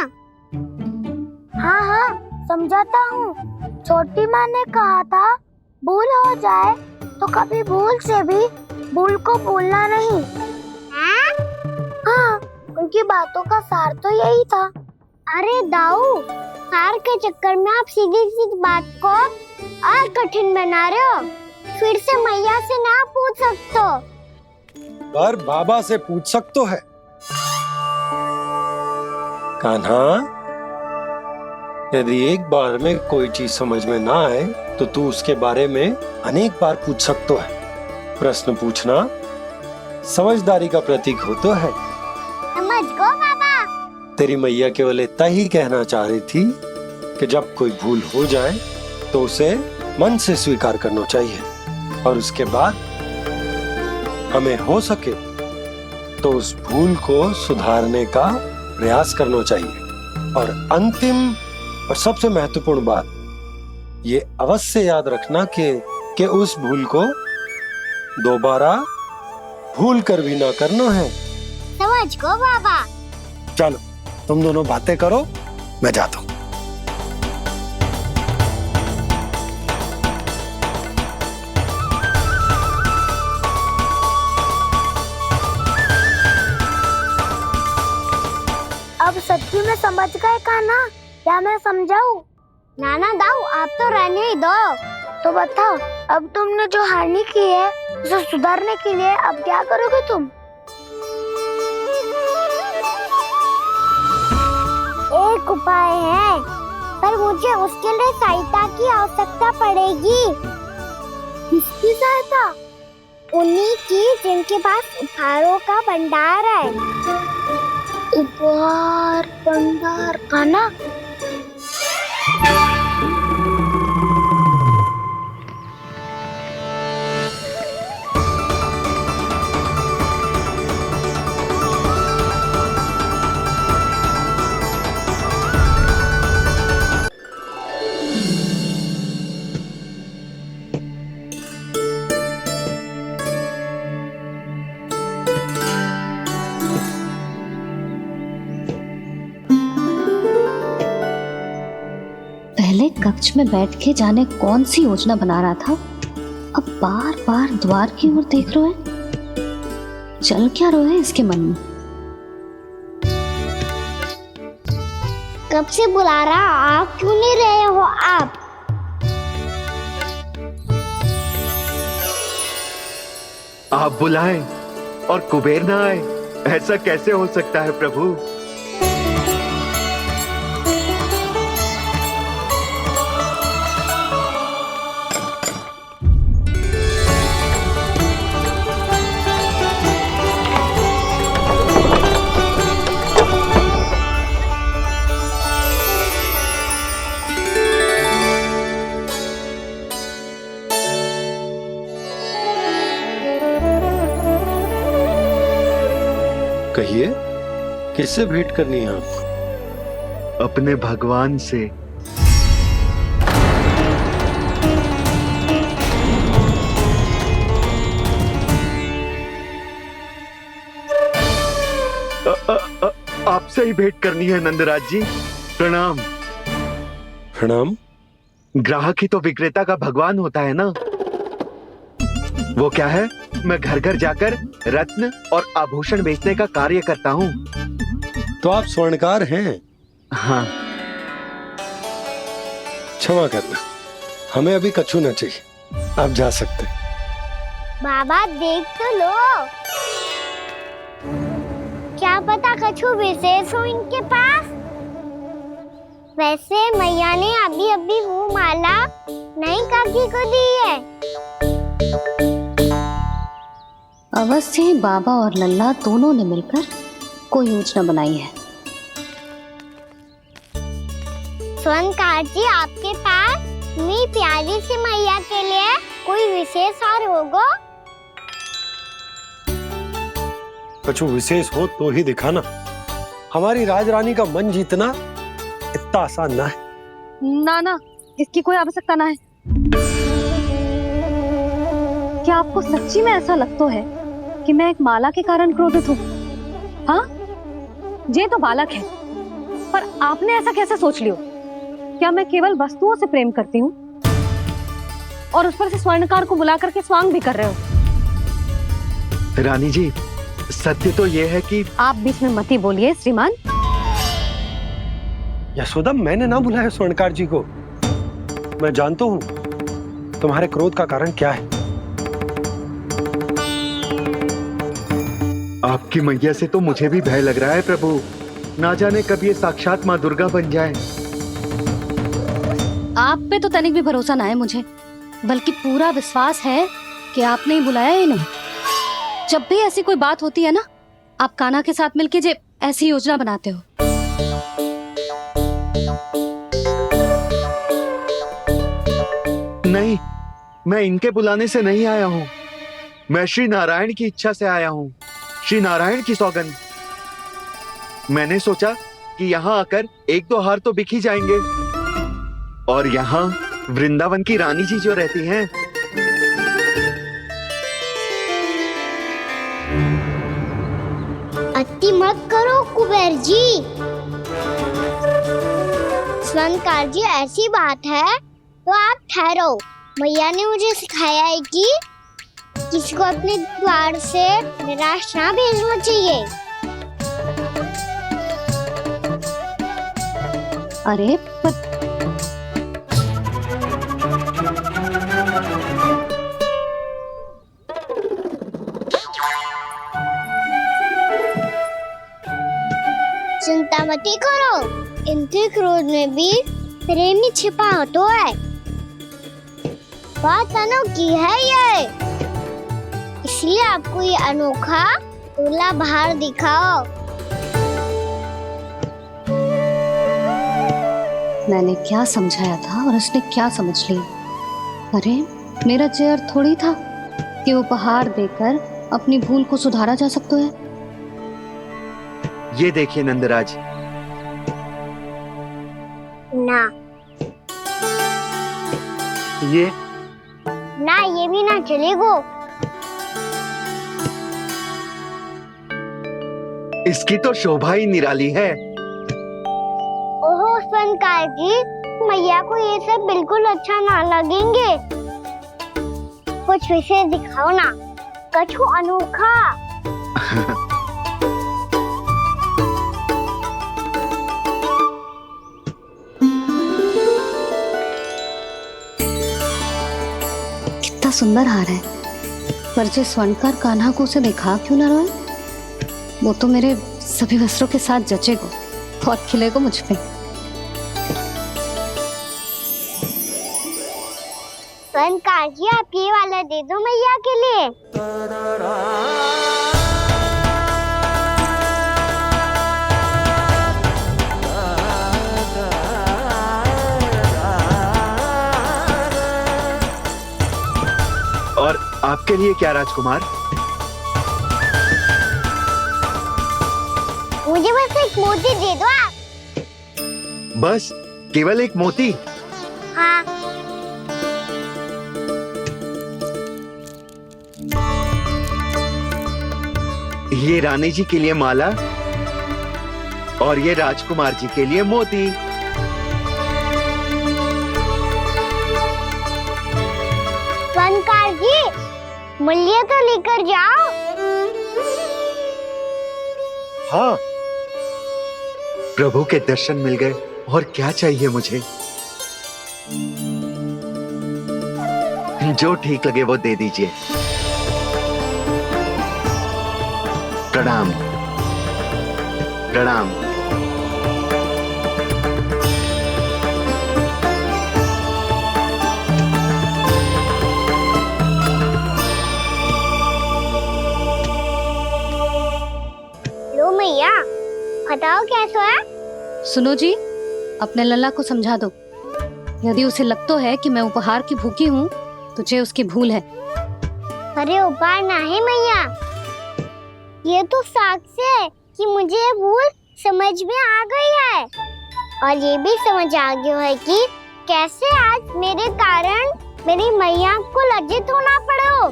हाँ हाँ समझाता हूँ। छोटी माँ ने कहा था भूल हो जाए तो कभी भूल से भी भूल को भूलना नहीं। हाँ, उनकी बातों का सार तो यही था। अरे दाऊ, सार के चक्कर में आप सीधी सीधी बात को और कठिन बना रहे हो। फिर से मैया से ना पूछ सकते हो, पर बाबा से पूछ सकते है। कान्हा, यदि एक बार में कोई चीज समझ में ना आए तो तू उसके बारे में अनेक बार पूछ सकते है। प्रश्न पूछना समझदारी का प्रतीक होता है। समझ गो बाबा। तेरी मैया केवल इतना ही कहना चाह रही थी कि जब कोई भूल हो जाए तो उसे मन से स्वीकार करना चाहिए और उसके बाद हमें हो सके तो उस भूल को सुधारने का प्रयास करना चाहिए। और अंतिम और सबसे महत्वपूर्ण बात ये अवश्य याद रखना कि उस भूल को दोबारा भूल कर भी ना करना है। समझ गो बाबा। चलो तुम दोनों बातें करो, मैं जाता हूँ। अब सच्ची में समझ गए कान्हा? क्या मैं समझाऊं? नाना दाऊ, आप तो रहने ही दो। तो बताओ, अब तुमने जो हानि की है उसे सुधारने के लिए अब क्या करोगे तुम? एक उपाय है, पर मुझे उसके लिए सहायता की आवश्यकता पड़ेगी। किसकी सहायता? उन्हीं की जिनके पास उपहारों का भंडार है। उपहार भंडार का ना? पहले कक्ष में बैठ के जाने कौन सी योजना बना रहा था अब बार बार द्वार की ओर देख रहे हैं। चल क्या रहे हैं इसके मन में? कब से बुला रहा, आप क्यों नहीं रहे हो आप? आप बुलाएं और कुबेर ना आए, ऐसा कैसे हो सकता है प्रभु? कहिए, किससे भेंट करनी है आपको? अपने भगवान से। आपसे ही भेंट करनी है नंदराज जी। प्रणाम। प्रणाम। ग्राहक ही तो विक्रेता का भगवान होता है ना। वो क्या है, मैं घर घर जाकर रत्न और आभूषण बेचने का कार्य करता हूँ। तो आप स्वर्णकार हैं? हाँ। क्षमा करना, हमें अभी कछु न चाहिए, आप जा सकते हैं। बाबा देख तो लो, क्या पता कछु विशेष हो इनके पास। वैसे मैया ने अभी अभी वो माला नई काकी को दी है। अवश्य ही बाबा और लल्ला दोनों ने मिलकर कोई योजना बनाई है। स्वर्णकार जी, आपके पास मेरी प्यारी सी मैया के लिए कोई विशेष हार होगा? कछु विशेष हो तो ही दिखाना। हमारी राजरानी का मन जीतना इतना आसान ना है। ना, इसकी कोई आवश्यकता ना है। क्या आपको सच्ची में ऐसा लगता है कि मैं एक माला के कारण क्रोधित हूँ? हाँ, ये तो बालक है, पर आपने ऐसा कैसे सोच लियो? क्या मैं केवल वस्तुओं से प्रेम करती हूँ और उस पर से स्वर्णकार को बुला करके स्वांग भी कर रहे हो? रानी जी, सत्य तो ये है कि आप बीच में मत ही बोलिए श्रीमान। यशोदा, मैंने ना बुलाया स्वर्णकार जी को। मैं जानता हूँ तुम्हारे क्रोध का कारण क्या है। आपकी मैया से तो मुझे भी भय लग रहा है प्रभु। ना जाने कब ये साक्षात माँ दुर्गा बन जाए। आप पे तो तनिक भी भरोसा ना है मुझे, बल्कि पूरा विश्वास है कि आपने ही बुलाया है इन्हें। जब भी ऐसी कोई बात होती है ना, आप कान्हा के साथ मिलके जे ऐसी योजना बनाते हो। नहीं, मैं इनके बुलाने से नहीं आया हूँ। मैं श्री नारायण की इच्छा से आया हूँ, श्री नारायण की सौगंध। मैंने सोचा कि यहाँ आकर एक दो हार तो बिक ही जाएंगे। और यहाँ वृंदावन की रानी जी जो रहती हैं, अति मत करो कुबेर जी। स्वर्णकार जी, ऐसी बात है तो आप ठहरो। मैया ने मुझे सिखाया है कि किसी को अपने द्वार से निराश ना भेजना चाहिए। अरे पर चिंता मत करो, इनके क्रोध में भी प्रेमी छिपा होता है। बात अनोखी है ये, इसलिए आपको ये अनोखा दूल्हा बाहर दिखाओ। मैंने क्या समझाया था और उसने क्या समझ लिया? अरे मेरा चेयर थोड़ी था कि उपहार देकर अपनी भूल को सुधारा जा सकता है। ये देखिए नंदराज। ना, ये भी ना चलेगा। इसकी तो शोभा ही निराली है। ओहो स्वर्णकार जी, मैया को ये सब बिल्कुल अच्छा ना लगेंगे। कुछ विशेष दिखाओ ना, कछु अनोखा। कितना सुंदर हार है, पर जो स्वर्णकार कान्हा को उसे दिखा क्यों ना रोए? वो तो मेरे सभी वस्त्रों के साथ जचेगा और खिलेगा मुझ पे। स्वर्णकार जी, आप ये वाला दे दो मैया के लिए। और आपके लिए क्या राजकुमार? मुझे बस एक मोती दे दो आप। बस केवल एक मोती? हाँ। ये रानी जी के लिए माला और ये राजकुमार जी के लिए मोती। स्वर्णकार जी, मूल्य तो लेकर जाओ। हाँ, प्रभु के दर्शन मिल गए और क्या चाहिए मुझे? जो ठीक लगे वो दे दीजिए। प्रणाम प्रणाम। लो मैया, बताओ कैसा है? सुनो जी, अपने लल्ला को समझा दो। यदि उसे लगता है कि मैं उपहार की भूखी हूँ, तुझे उसकी भूल है। अरे उपहार ना है मैया, ये तो साक्ष्य है कि मुझे ये भूल समझ में आ गई है, और ये भी समझ आ गया है कि कैसे आज मेरे कारण मेरी मैया को लज्जित होना पड़ो।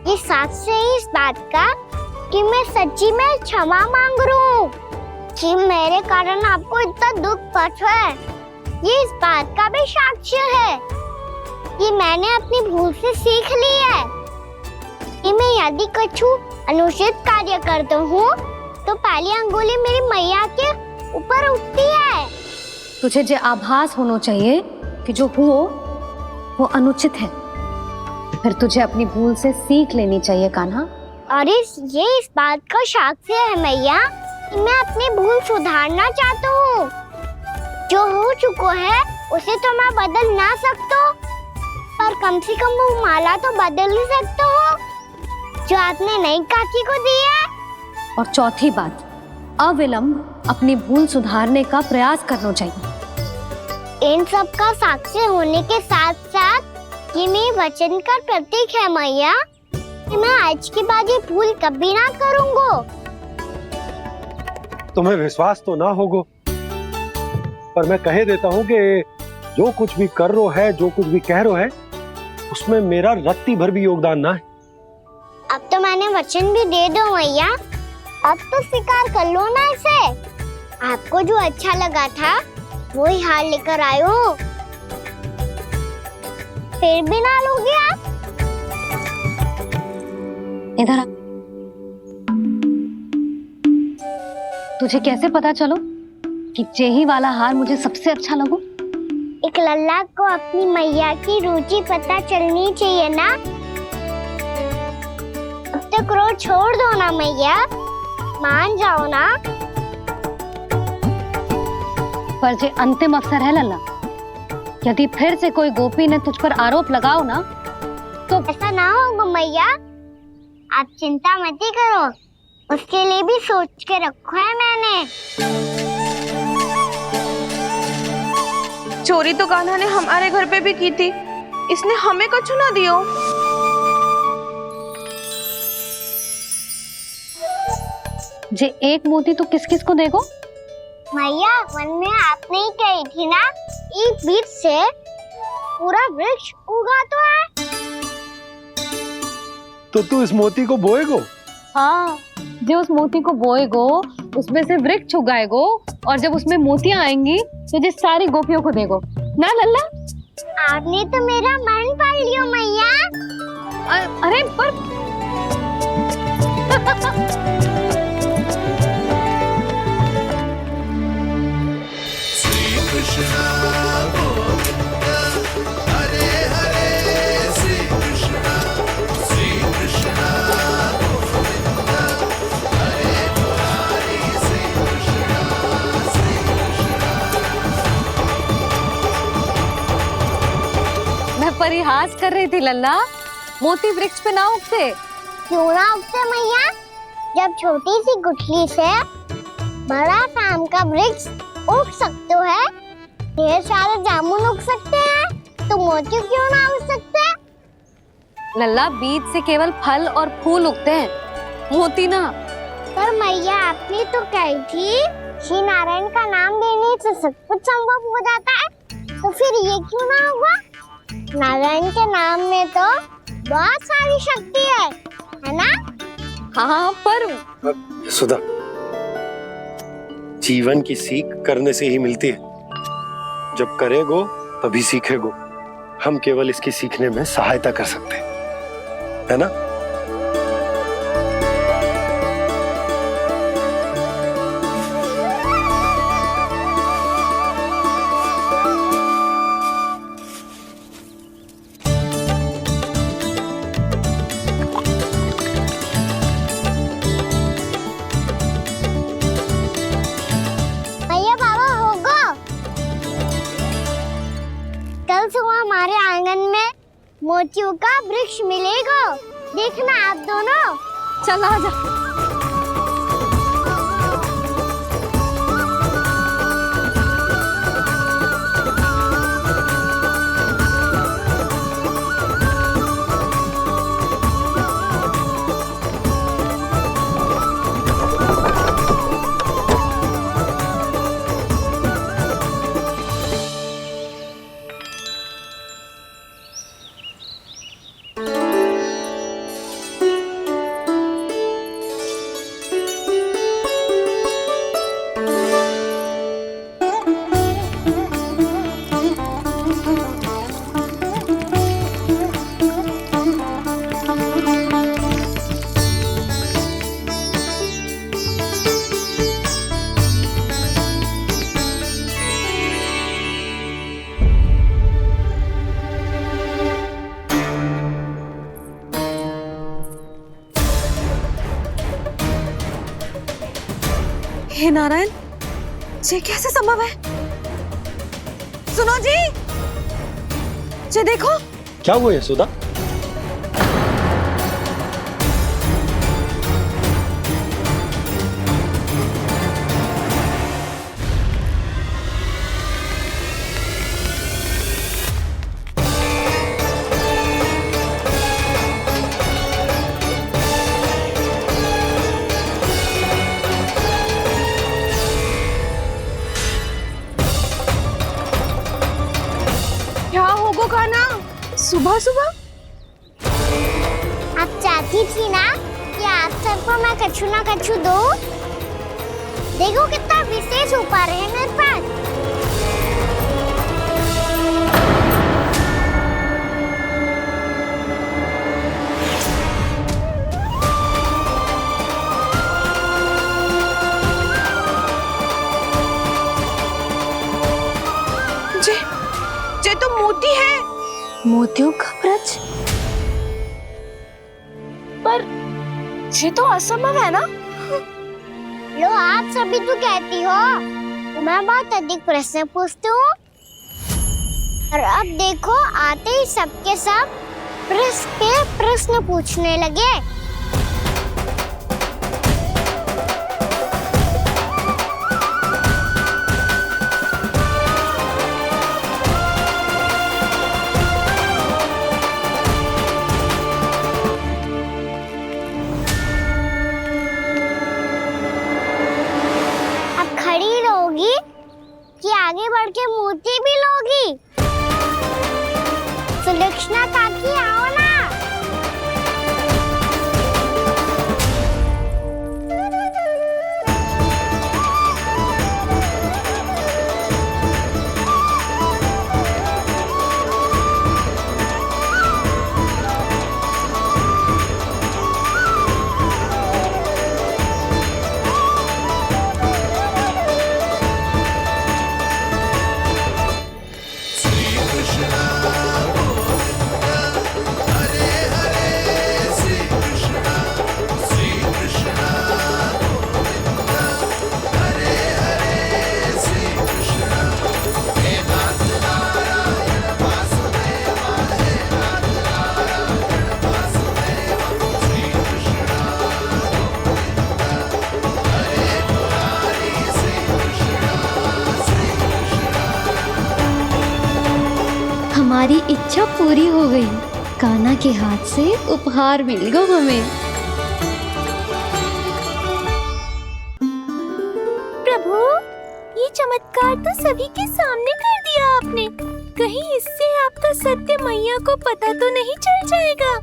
ये साक्ष्य है इस बात का कि मैं सच्ची में क्षमा मांग रहा हूँ कि मेरे कारण आपको इतना दुख पहुंचा है। ये इस बात का भी साक्ष्य है कि मैंने अपनी भूल से सीख ली है कि मैं यदि कछु अनुचित कार्य करता हूँ तो पहली अंगुली मेरी मैया के ऊपर उठती है। तुझे जो आभास होना चाहिए कि जो हुआ वो अनुचित है, फिर तुझे अपनी भूल से सीख लेनी चाहिए कान्हा। और ये इस बात का साक्ष्य है मैया कि मैं अपनी भूल सुधारना चाहता हूँ। जो हो चुका है उसे तो मैं बदल ना सकता, पर कम से कम वो माला तो बदल ही सकता हूँ जो आपने नई काकी को दी है। और चौथी बात, अविलंब अपनी भूल सुधारने का प्रयास करना चाहिए। इन सब का साक्ष्य होने के साथ साथ ये मेरे वचन का प्रतीक है मैया कि मैं आज के बाद ये भूल कभी ना करूँगा। तुम्हें विश्वास तो ना होगा, पर मैं कह देता हूँ कि जो कुछ भी कर रो है, जो कुछ भी कह रो है, उसमें मेरा रत्ती भर भी योगदान ना है। अब तो मैंने वचन भी दे दो मैया, अब तो स्वीकार कर लो ना इसे। आपको जो अच्छा लगा था वही हार लेकर आयो, फिर भी ना लोगे आप? इधर आ। तुझे कैसे पता चलो कि जेही वाला हार मुझे सबसे अच्छा लगो? एक लल्ला को अपनी मैया की रुचि पता चलनी चाहिए ना। अब तक क्रोध छोड़ दो ना मैया, मान जाओ ना। पर जे अंतिम अवसर है लल्ला, यदि फिर से कोई गोपी ने तुझ पर आरोप लगाओ ना तो ऐसा ना होगा मैया, आप चिंता मत करो, उसके लिए भी सोच के रखो है मैंने। चोरी तो कान्हा ने हमारे घर पे भी की थी, इसने हमें कछु ना दियो। जे एक मोती तो किस किस को देगो? मैया, वन में आपने ही कही थी ना, एक बीज से पूरा वृक्ष उगा तो है। तो तू इस मोती को बोएगो? हाँ, जो उस मोती को बोएगो उसमें से वृक्ष उगाएगो, और जब उसमें मोतियां आएंगी तो जिस सारी गोपियों को देगो ना लल्ला। आपने तो मेरा मन पढ़ लियो मैया। टाइम पर मैं परिहास कर रही थी लल्ला, मोती वृक्ष पे ना उगते। क्यों ना उगते मैया? जब छोटी सी गुठली से बड़ा आम का वृक्ष उग सकते है, ढेर सारे जामुन उग सकते हैं, तो मोती क्यों ना उग सकते? लल्ला, बीज से केवल फल और फूल उगते हैं, मोती ना। पर मैया आपने तो कही थी श्री नारायण का नाम लेने से सब कुछ संभव हो जाता है, तो फिर ये क्यों ना हुआ? नारायण के नाम में तो बहुत सारी शक्ति है ना? हाँ, पर यशोदा, जीवन की सीख करने से ही मिलती है। जब करेगो तभी सीखेगो। हम केवल इसकी सीखने में सहायता कर सकते हैं, है ना? भैया बाबा होगो, कल सुबह हमारे आंगन में मोतियों का वृक्ष मिलेगा। देखना आप दोनों। चल आ जा। हे नारायण, ये कैसे संभव है? सुनो जी, ये देखो। क्या हुआ यशोदा? क्या होगा खाना सुबह सुबह? आप चाहती थी ना कि आप सबको मैं कछु ना कछु दूं? देखो कितना विशेष उपहार है मेरे पास। ये तो मोती है। मोतियों का ब्रज? पर ये तो असंभव है ना? लो, आप सभी तो कहती हो तो मैं बहुत अधिक प्रश्न पूछती हूँ, और अब देखो आते ही सबके सब प्रश्न पे प्रश्न पूछने लगे। कि आगे बढ़ के मोती भी लोगी? सुलक्षणा काकी आओ ना। हमारी इच्छा पूरी हो गई। कान्हा के हाथ से उपहार मिल गया हमें। प्रभु, ये चमत्कार तो सभी के सामने कर दिया आपने। कहीं इससे आपका सत्य मैया को पता तो नहीं चल जाएगा?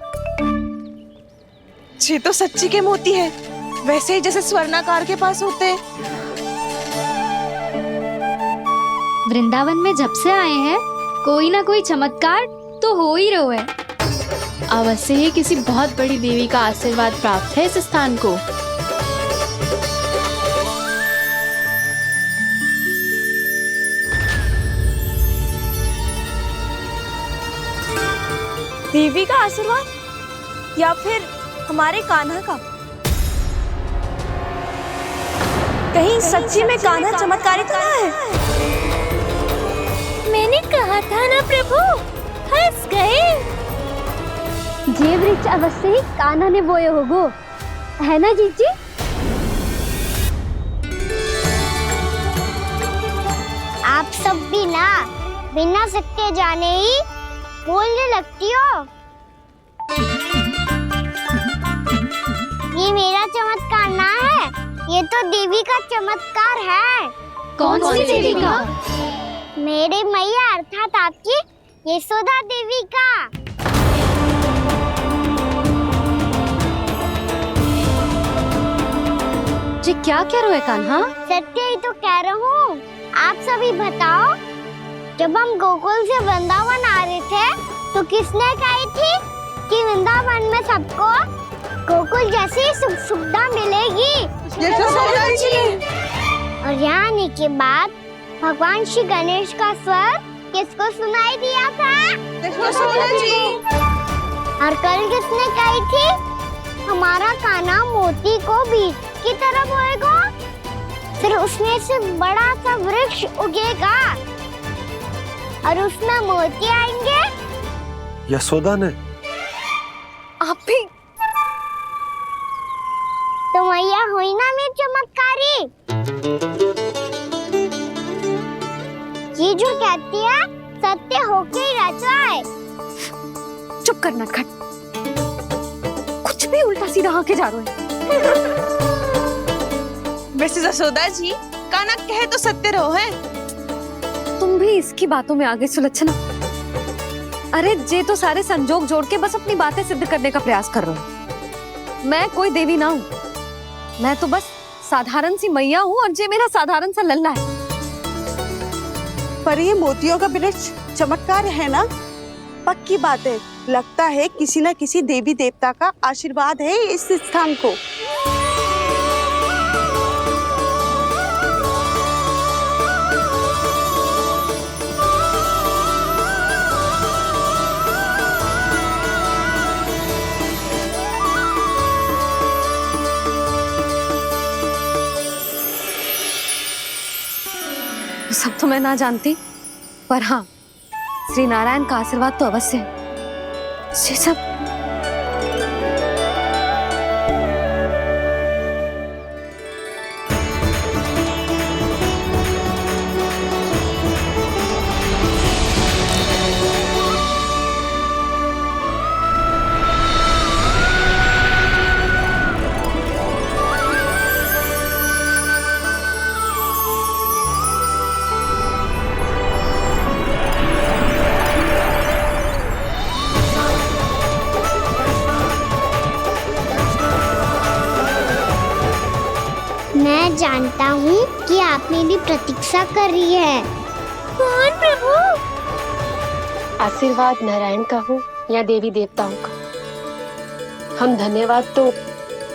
ये तो सच्ची के मोती है, वैसे ही जैसे स्वर्णाकार के पास होते हैं। वृंदावन में जब से आए हैं कोई ना कोई चमत्कार तो हो ही रहा है। अवश्य ही किसी बहुत बड़ी देवी का आशीर्वाद प्राप्त है इस स्थान को। देवी का आशीर्वाद या फिर हमारे कान्हा का? कहीं सच्ची में कान्हा चमत्कारी तो ना है? मैंने कहा था ना प्रभु, हंस गए। ये वृक्ष अवश्य ही कान्हा ने बोए होगो, है ना जीजी? आप सब भी ना बिना सत्य जाने ही बोलने लगती हो। ये मेरा चमत्कार ना है, ये तो देवी का चमत्कार है। कौन सी देवी का? मेरे मैया अर्थात आपकी यशोदा देवी का। जी क्या कह रहे हो कान्हा? सत्य ही तो कह रहा हूँ। आप सभी बताओ, जब हम गोकुल से वृंदावन आ रहे थे तो किसने कही थी कि वृंदावन में सबको गोकुल जैसी सुख सुविधा मिलेगी? यशोदा जी। और यहाँ आने के बाद भगवान श्री गणेश का स्वर किसको सुनाई दिया था? यशोदा जी। और कल किसने कही थी हमारा कान्हा मोती को बीज की तरह बोएगा, फिर उसमें से बड़ा सा वृक्ष उगेगा और उसमें मोती आएंगे? यशोदा ने? आप भी? तो मैया हुई ना मेरी चमत्कारी। ये जो कहती है सत्य होके ही रहता है। चुप करना खट, कुछ भी उल्टा सीधा आके जा रहे हैं। वैसे यशोदा जी, कान्हा कहे तो सत्य रहो है। तुम भी इसकी बातों में आगे सुलझना। अरे जे तो सारे संजोग जोड़ के बस अपनी बातें सिद्ध करने का प्रयास कर रहे हो। मैं कोई देवी ना हूँ, मैं तो बस साधारण सी मैया हूँ और जे मेरा साधारण सा लल्ला है। पर ये मोतियों का वृक्ष चमत्कार है ना? पक्की बात है, लगता है किसी न किसी देवी देवता का आशीर्वाद है इस स्थान को। सब तो मैं ना जानती, पर हाँ, श्री नारायण का आशीर्वाद तो अवश्य है। ये सब मैं जानता हूँ कि आप मेरी प्रतीक्षा कर रही है। कौन प्रभु? आशीर्वाद नारायण का हो या देवी देवताओं का, हम धन्यवाद तो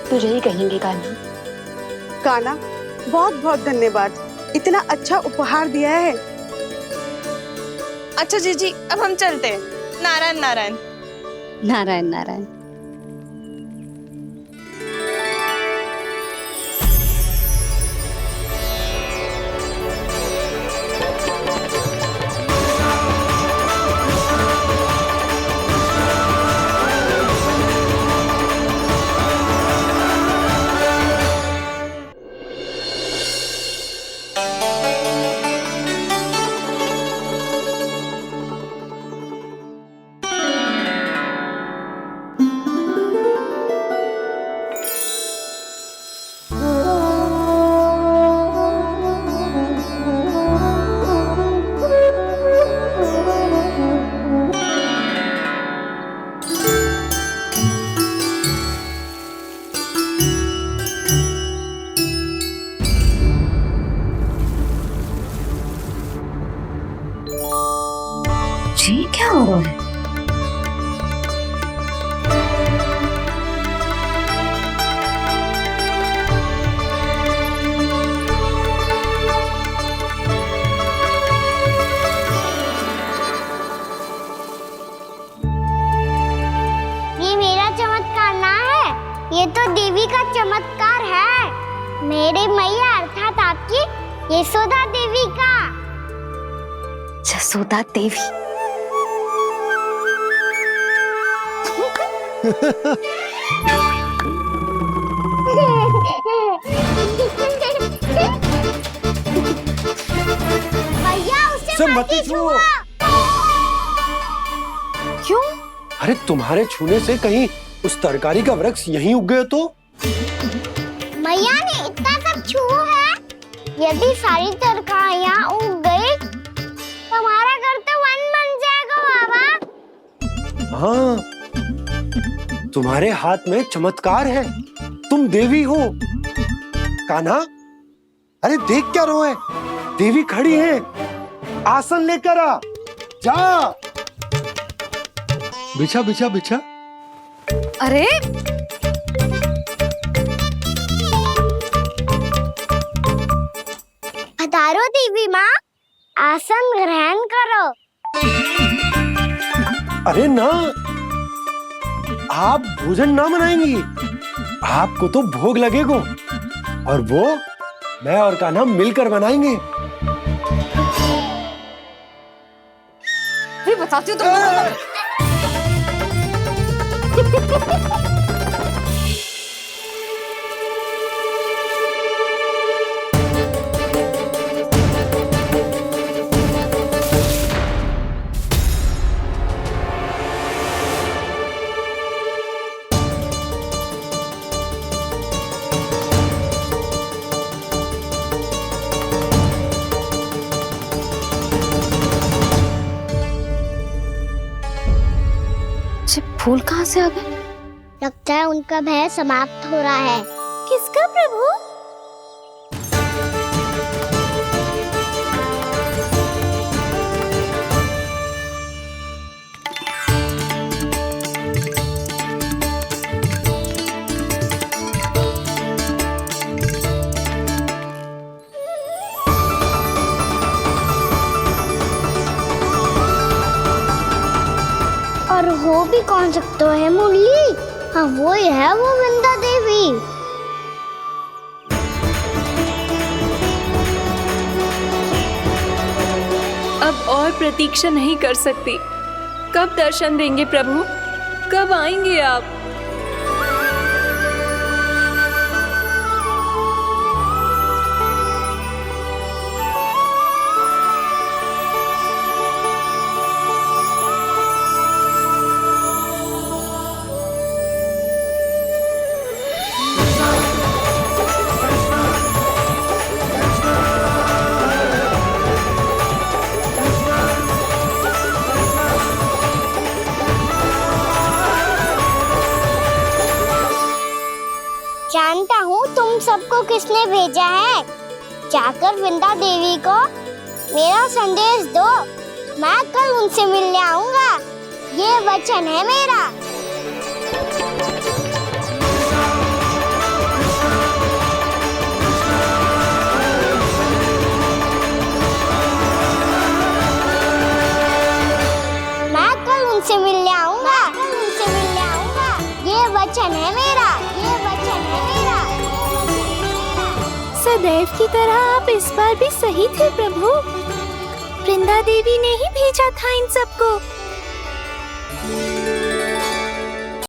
तुझे ही कहेंगे कान्हा। कान्हा, बहुत बहुत धन्यवाद, इतना अच्छा उपहार दिया है। अच्छा जीजी, अब हम चलते हैं। नारायण नारायण। नारायण नारायण। ये तो देवी का चमत्कार है, मेरी मैया अर्थात आपकी यशोदा देवी का। जसोदा देवी। भैया उसे मत छुओ। क्यों? अरे तुम्हारे छूने से कहीं उस तरकारी का वृक्ष यहीं उग गए तो? मैया ने इतना सब छुआ है, यदि सारी तरकारियां उग गई तो हमारा घर तो वन बन जाएगा बाबा। हाँ, तुम्हारे हाथ में चमत्कार है, तुम देवी हो। कान्हा, अरे देख क्या रोए, देवी खड़ी है, आसन लेकर आ, जा। बिछा बिछा बिछा। अरे पधारो देवी माँ, आसन ग्रहण करो। अरे ना, आप भोजन ना मनाएंगी, आपको तो भोग लगेगा और वो मैं और कान्हा मिलकर बनाएंगे। बताती हूँ तुमको। फूल कहाँ से आ गए? लगता है उनका भय समाप्त हो रहा है। किसका प्रभु? और हो भी कौन सकता है मुरली? हाँ वो ही है, वो वृंदा देवी। अब और प्रतीक्षा नहीं कर सकती। कब दर्शन देंगे प्रभु? कब आएंगे आप? जानता हूँ तुम सबको किसने भेजा है। जाकर वृंदा देवी को मेरा संदेश दो, मैं कल उनसे मिलने आऊंगा, ये वचन है मेरा। मैं कल उनसे मिलने आऊंगा, ये वचन है मेरा, ये वचन है मेरा। सदैव की तरह आप इस बार भी सही थे प्रभु। वृंदा देवी ने ही भेजा था इन सबको।